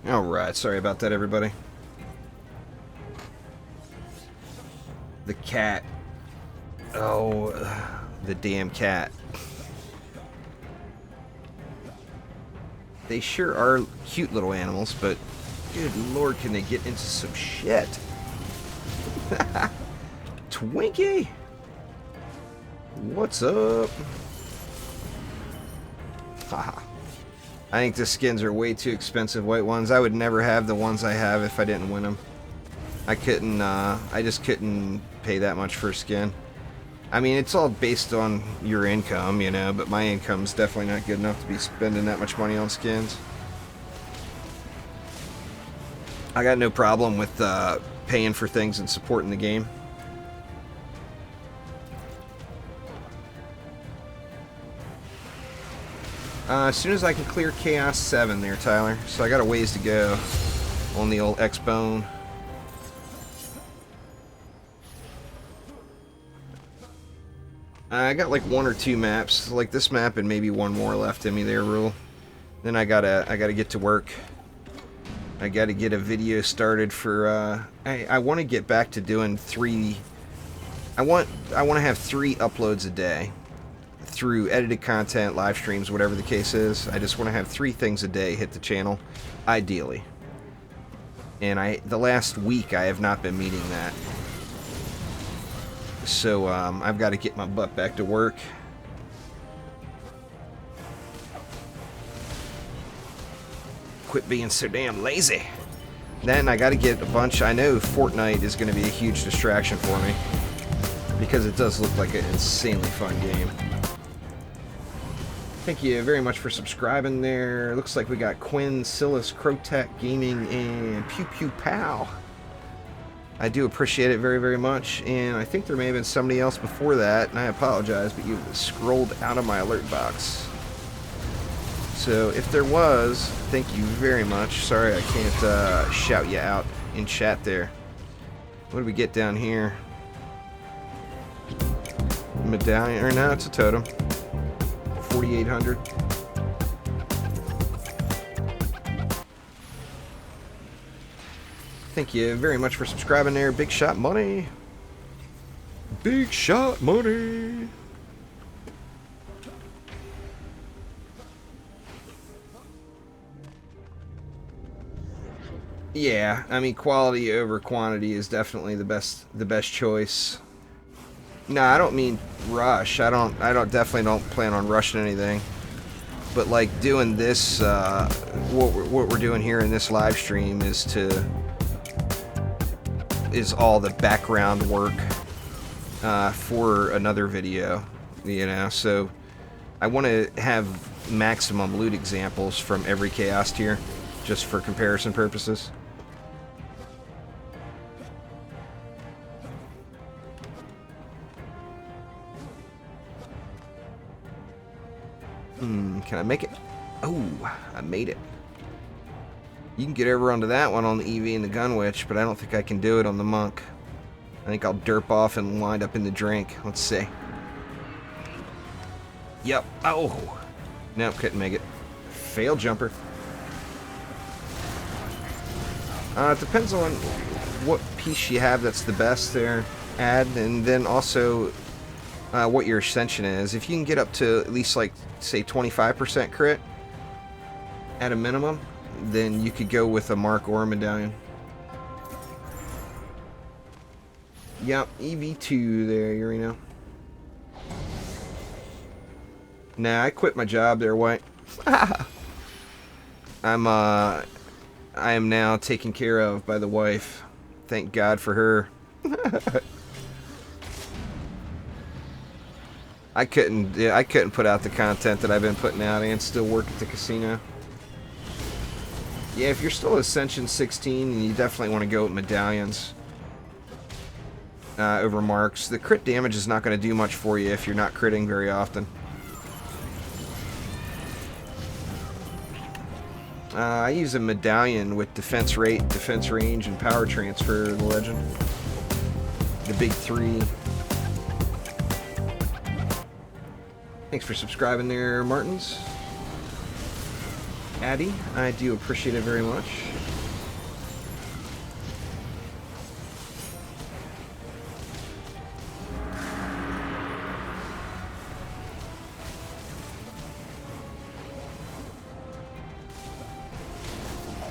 Speaker 1: Alright, sorry about that, everybody. The cat. Oh, the damn cat. They sure are cute little animals, but good lord, can they get into some shit. Twinkie! What's up? Haha. I think the skins are way too expensive, white ones. I would never have the ones I have if I didn't win them. I just couldn't pay that much for a skin. I mean, it's all based on your income, you know, but my income's definitely not good enough to be spending that much money on skins. I got no problem with paying for things and supporting the game. As soon as I can clear Chaos 7 there, Tyler. So I got a ways to go on the old X-Bone. I got like 1 or 2 maps, like this map and maybe 1 more left in me there, Rule. Then I gotta get to work. I gotta get a video started for, I want to get back to doing 3, I want to have 3 uploads a day through edited content, live streams, whatever the case is. I just want to have 3 things a day hit the channel, ideally. And the last week I have not been meeting that. So I've got to get my butt back to work. Quit being so damn lazy. Then I got to get a bunch. I know Fortnite is going to be a huge distraction for me, because it does look like an insanely fun game. Thank you very much for subscribing there. Looks like we got Quinn, Silas, Crotech Gaming, and Pew Pew Pow. I do appreciate it very, very much. And I think there may have been somebody else before that, and I apologize, but you scrolled out of my alert box. So if there was, thank you very much. Sorry I can't shout you out in chat there. What do we get down here? Medallion, or no, it's a totem. 4,800. Thank you very much for subscribing there. Big shot money. Big shot money. Yeah, I mean, quality over quantity is definitely the best choice. No, I don't mean rush. I definitely don't plan on rushing anything. But like doing this, what we're doing here in this live stream is all the background work for another video, you know. So I want to have maximum loot examples from every chaos tier, just for comparison purposes. Can I make it? Oh, I made it. You can get over onto that one on the EV and the Gun Witch, but I don't think I can do it on the Monk. I think I'll derp off and wind up in the drink. Let's see. Yep. Oh. Nope, couldn't make it. Fail jumper. It depends on what piece you have that's the best there, and then also what your ascension is. If you can get up to at least, like, say 25% crit at a minimum, then you could go with a mark or a medallion. Yep, EV2 there, Urino. Nah, I quit my job there, White. I am now taken care of by the wife. Thank God for her. I couldn't put out the content that I've been putting out and still work at the casino. Yeah, if you're still Ascension 16, you definitely want to go with medallions over marks. The crit damage is not going to do much for you if you're not critting very often. I use a medallion with defense rate, defense range, and power transfer in the legend. The big 3. Thanks for subscribing there, Martins. Addy, I do appreciate it very much.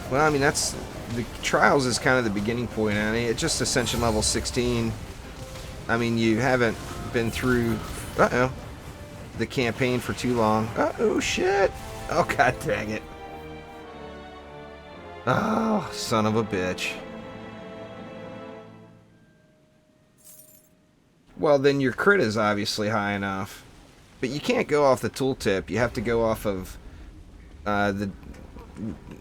Speaker 1: Well, I mean, that's the trials is kind of the beginning point. I mean, it's just Ascension level 16. I mean, you haven't been through the campaign for too long. Oh shit! Oh, god dang it! Oh, son of a bitch! Well, then your crit is obviously high enough, but you can't go off the tooltip. You have to go off of the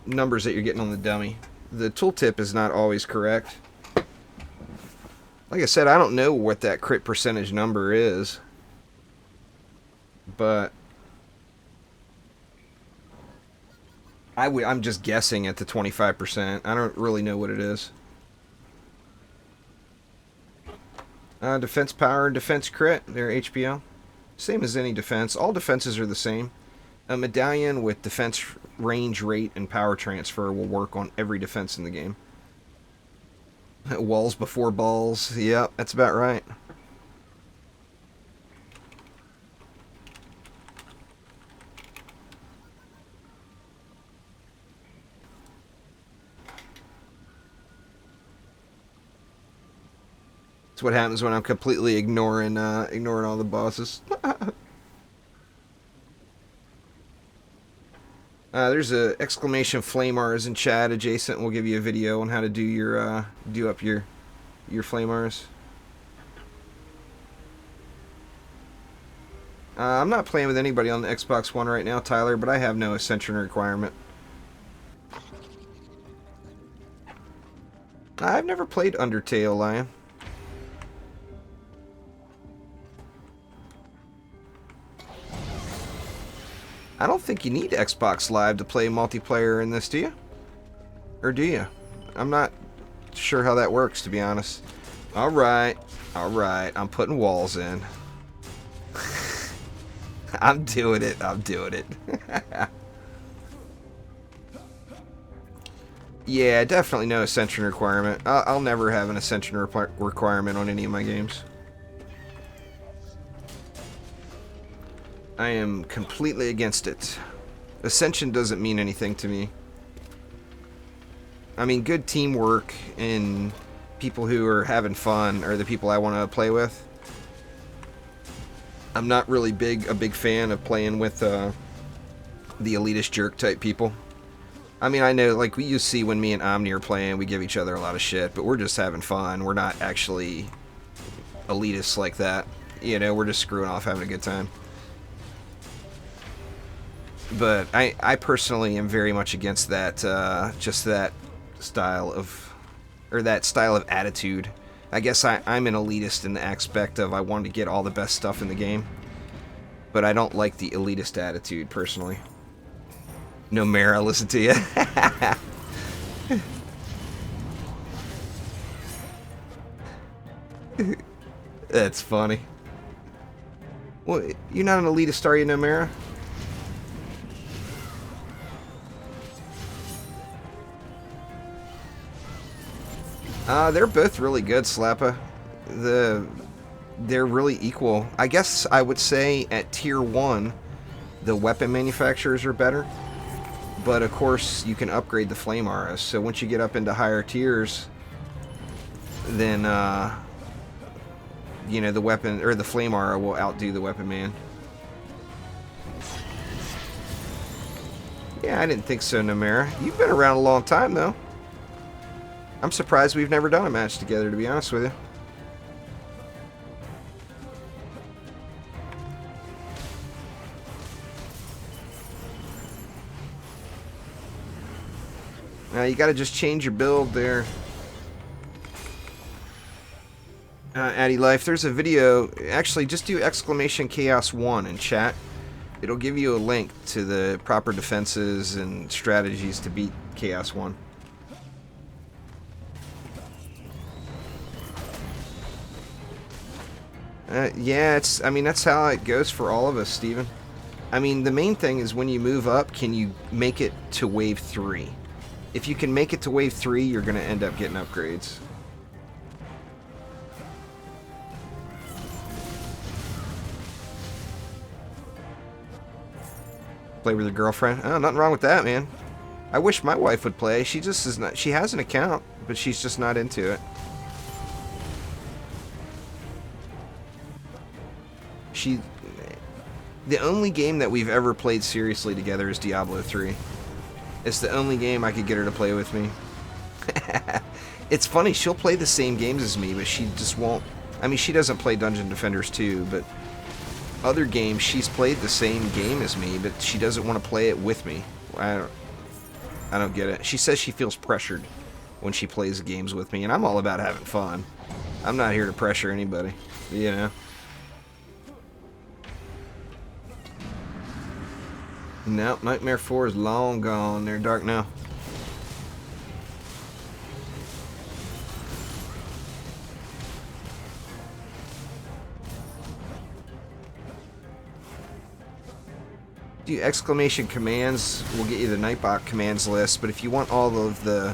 Speaker 1: numbers that you're getting on the dummy. The tooltip is not always correct. Like I said, I don't know what that crit percentage number is, but I'm just guessing at the 25%. I don't really know what it is. Defense power and defense crit, they're HPL. Same as any defense. All defenses are the same. A medallion with defense range, rate, and power transfer will work on every defense in the game. Walls before balls. Yep, that's about right. It's what happens when I'm completely ignoring all the bosses. There's a exclamation flame R's in chat adjacent. We'll give you a video on how to do your do up your flame R's. I'm not playing with anybody on the Xbox One right now, Tyler, but I have no Ascension requirement. I've never played Undertale, Lion. I don't think you need Xbox Live to play multiplayer in this, do you? Or do you? I'm not sure how that works, to be honest. Alright, I'm putting walls in. I'm doing it. Yeah, definitely no Ascension requirement. I'll never have an Ascension requirement on any of my games. I am completely against it. Ascension doesn't mean anything to me. I mean, good teamwork and people who are having fun are the people I want to play with. I'm not really a big fan of playing with the elitist jerk type people. I mean, I know, like, you see when me and Omni are playing, we give each other a lot of shit, but we're just having fun. We're not actually elitists like that. You know, we're just screwing off, having a good time. But I personally am very much against that, just that style of, or that style of attitude. I guess I'm an elitist in the aspect of I want to get all the best stuff in the game. But I don't like the elitist attitude, personally. No, Mara, listen to you. That's funny. Well, you're not an elitist, are you, Nomera? They're both really good, Slappa. They're really equal. I guess I would say at tier 1, the weapon manufacturers are better. But of course, you can upgrade the flame auras. So once you get up into higher tiers, then you know, the weapon or the flame aura will outdo the weapon man. Yeah, I didn't think so, Namera. You've been around a long time, though. I'm surprised we've never done a match together, to be honest with you. Now you gotta just change your build there. Addy Life, there's a video. Actually, just do exclamation Chaos 1 in chat. It'll give you a link to the proper defenses and strategies to beat Chaos 1. Yeah, I mean, that's how it goes for all of us, Steven. I mean, the main thing is when you move up, can you make it to wave 3? If you can make it to wave 3, you're going to end up getting upgrades. Play with your girlfriend? Oh, nothing wrong with that, man. I wish my wife would play. She just is not. She has an account, but she's just not into it. The only game that we've ever played seriously together is Diablo 3. It's the only game I could get her to play with me. It's funny, she'll play the same games as me, but she just won't. I mean, she doesn't play Dungeon Defenders 2, but other games she's played the same game as me, but she doesn't want to play it with me. I don't get it. She says she feels pressured when she plays games with me, and I'm all about having fun. I'm not here to pressure anybody, you know. Nope, Nightmare 4 is long gone. They're dark now. Do exclamation commands will get you the Nightbot commands list, but if you want all of the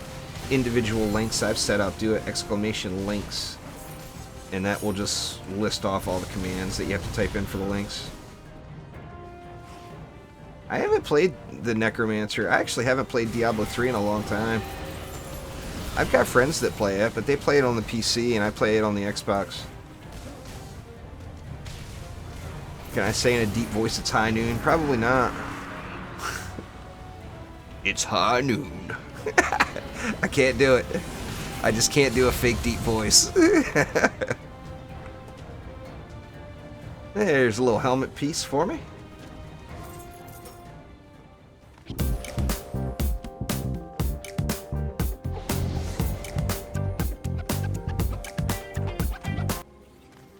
Speaker 1: individual links I've set up, do it exclamation links, and that will just list off all the commands that you have to type in for the links. I haven't played the Necromancer. I actually haven't played Diablo 3 in a long time. I've got friends that play it, but they play it on the PC and I play it on the Xbox. Can I say in a deep voice it's high noon? Probably not. It's high noon. I can't do it. I just can't do a fake deep voice. There's a little helmet piece for me.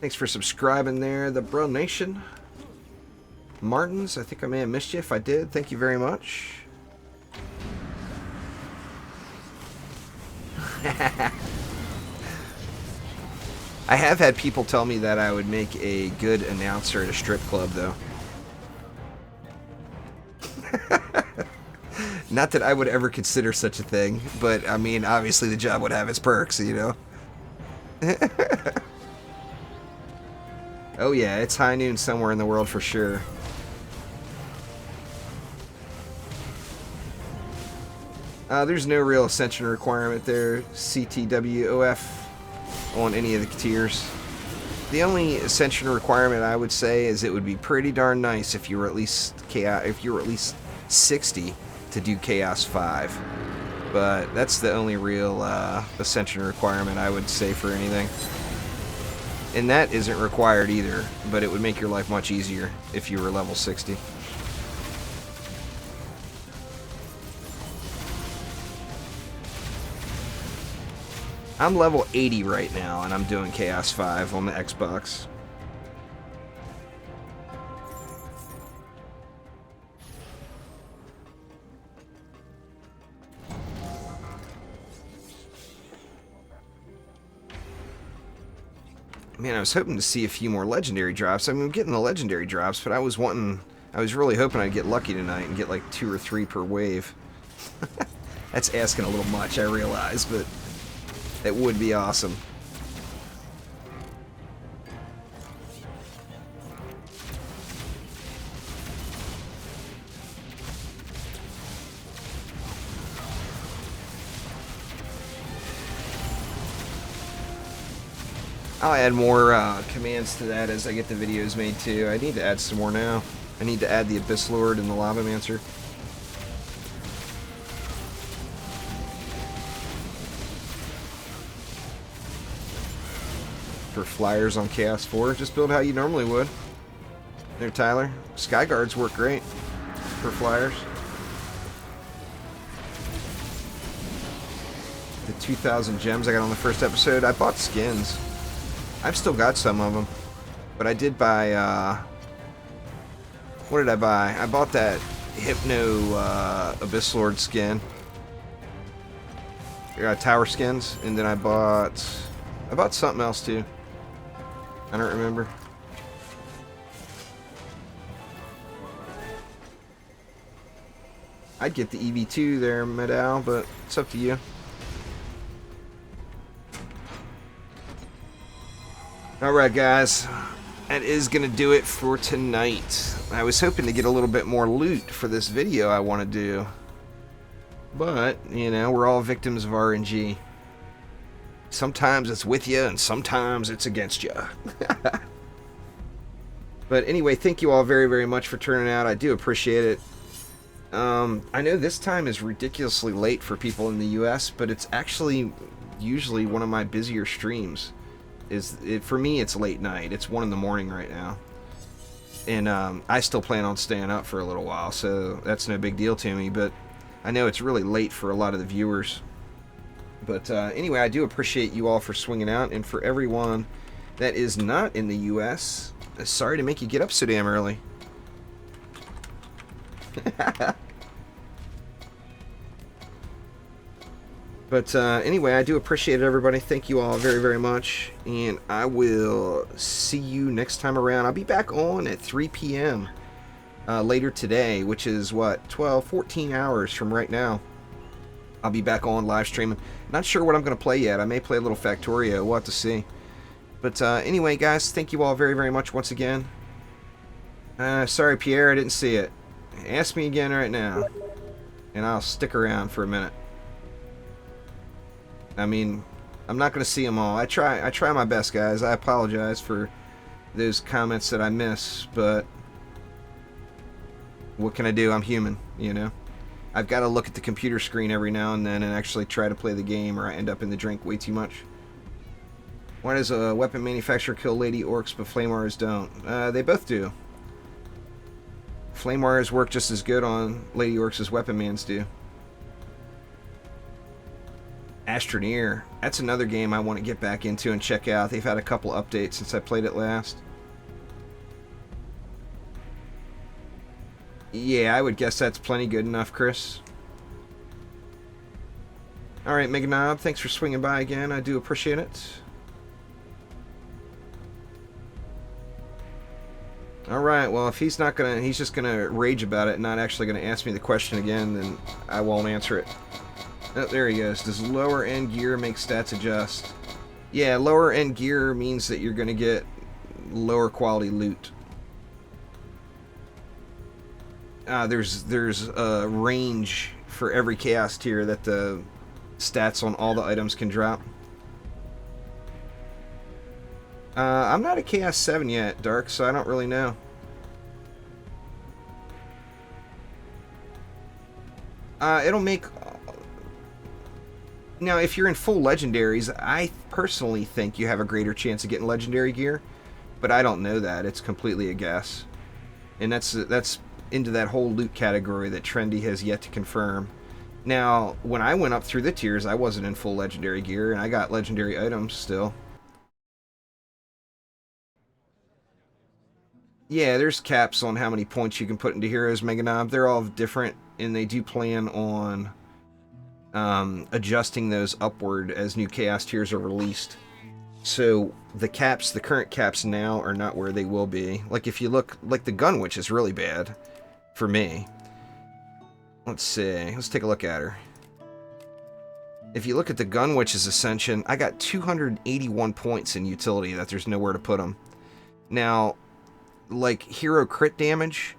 Speaker 1: Thanks for subscribing there, the Bro Nation. Martins, I think I may have missed you. If I did, thank you very much. I have had people tell me that I would make a good announcer at a strip club, though. Not that I would ever consider such a thing, but I mean, obviously the job would have its perks, you know? Oh yeah, it's high noon somewhere in the world for sure. There's no real ascension requirement there, CTWOF, on any of the tiers. The only ascension requirement I would say is it would be pretty darn nice if you were at least 60 to do Chaos 5. But that's the only real ascension requirement I would say for anything. And that isn't required either, but it would make your life much easier if you were level 60. I'm level 80 right now, and I'm doing Chaos 5 on the Xbox. Man, I was hoping to see a few more legendary drops. I mean, I'm getting the legendary drops, but I was really hoping I'd get lucky tonight and get like 2 or 3 per wave. That's asking a little much, I realize, but that would be awesome. I'll add more commands to that as I get the videos made too. I need to add some more now. I need to add the Abyss Lord and the Lavamancer. For flyers on Chaos 4, just build how you normally would. There, Tyler. Sky Guards work great for flyers. The 2,000 gems I got on the first episode, I bought skins. I've still got some of them, but I did buy, what did I buy? I bought that Hypno Abyss Lord skin. Tower skins, and then I bought something else too. I don't remember. I'd get the EV2 there, Medal, but it's up to you. Alright guys, that is going to do it for tonight. I was hoping to get a little bit more loot for this video I want to do. But, you know, we're all victims of RNG. Sometimes it's with you and sometimes it's against you. But anyway, thank you all very, very much for turning out. I do appreciate it. I know this time is ridiculously late for people in the US, but it's actually usually one of my busier streams. For me, it's late night. It's 1 in the morning right now. And I still plan on staying up for a little while, so that's no big deal to me. But I know it's really late for a lot of the viewers. But anyway, I do appreciate you all for swinging out. And for everyone that is not in the US, sorry to make you get up so damn early. But anyway, I do appreciate it, everybody. Thank you all very, very much. And I will see you next time around. I'll be back on at 3 p.m. Later today, which is, what, 14 hours from right now. I'll be back on live streaming. Not sure what I'm going to play yet. I may play a little Factorio. We'll have to see. But anyway, guys, thank you all very, very much once again. Sorry, Pierre, I didn't see it. Ask me again right now. And I'll stick around for a minute. I mean, I'm not going to see them all. I try my best, guys. I apologize for those comments that I miss, but what can I do? I'm human, you know? I've got to look at the computer screen every now and then and actually try to play the game, or I end up in the drink way too much. Why does a weapon manufacturer kill lady orcs but flame warriors don't? They both do. Flame warriors work just as good on lady orcs as weapon mans do. Astroneer. That's another game I want to get back into and check out. They've had a couple updates since I played it last. Yeah, I would guess that's plenty good enough, Chris. Alright, Mega Knob, thanks for swinging by again. I do appreciate it. Alright, well, if he's not gonna, he's just gonna rage about it and not actually gonna ask me the question again, then I won't answer it. Oh, there he goes. Does lower end gear make stats adjust? Yeah, lower end gear means that you're gonna get lower quality loot. There's a range for every chaos tier that the stats on all the items can drop. I'm not a Chaos 7 yet, Dark, so I don't really know. It'll make... Now, if you're in full legendaries, I personally think you have a greater chance of getting legendary gear, but I don't know that. It's completely a guess. And that's into that whole loot category that Trendy has yet to confirm. Now, when I went up through the tiers, I wasn't in full legendary gear, and I got legendary items still. Yeah, there's caps on how many points you can put into heroes, Mega Knob. They're all different, and they do plan on adjusting those upward as new chaos tiers are released. So the caps, the current caps now are not where they will be. Like if you look, like the Gun Witch is really bad for me. Let's see, let's take a look at her. If you look at the Gun Witch's Ascension, I got 281 points in utility that there's nowhere to put them. Now, like hero crit damage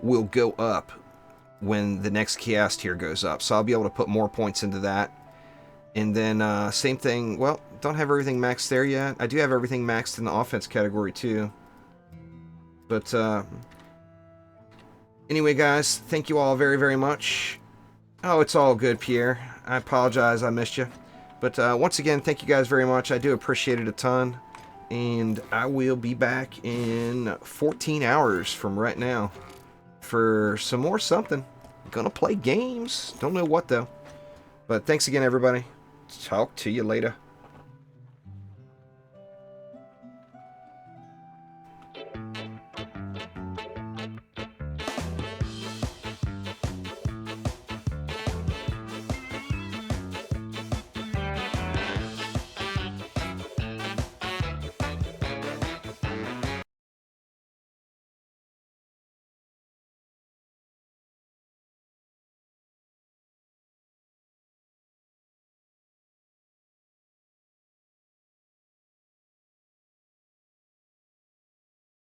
Speaker 1: will go up when the next chaos tier goes up, so I'll be able to put more points into that. And then same thing, well, don't have everything maxed there yet. I do have everything maxed in the offense category too. But anyway, guys, thank you all very, very much. Oh, it's all good, Pierre. I apologize, I missed you. But once again, thank you guys very much. I do appreciate it a ton. And I will be back in 14 hours from right now for some more something. Gonna play games. Don't know what, though. But thanks again, everybody. Talk to you later.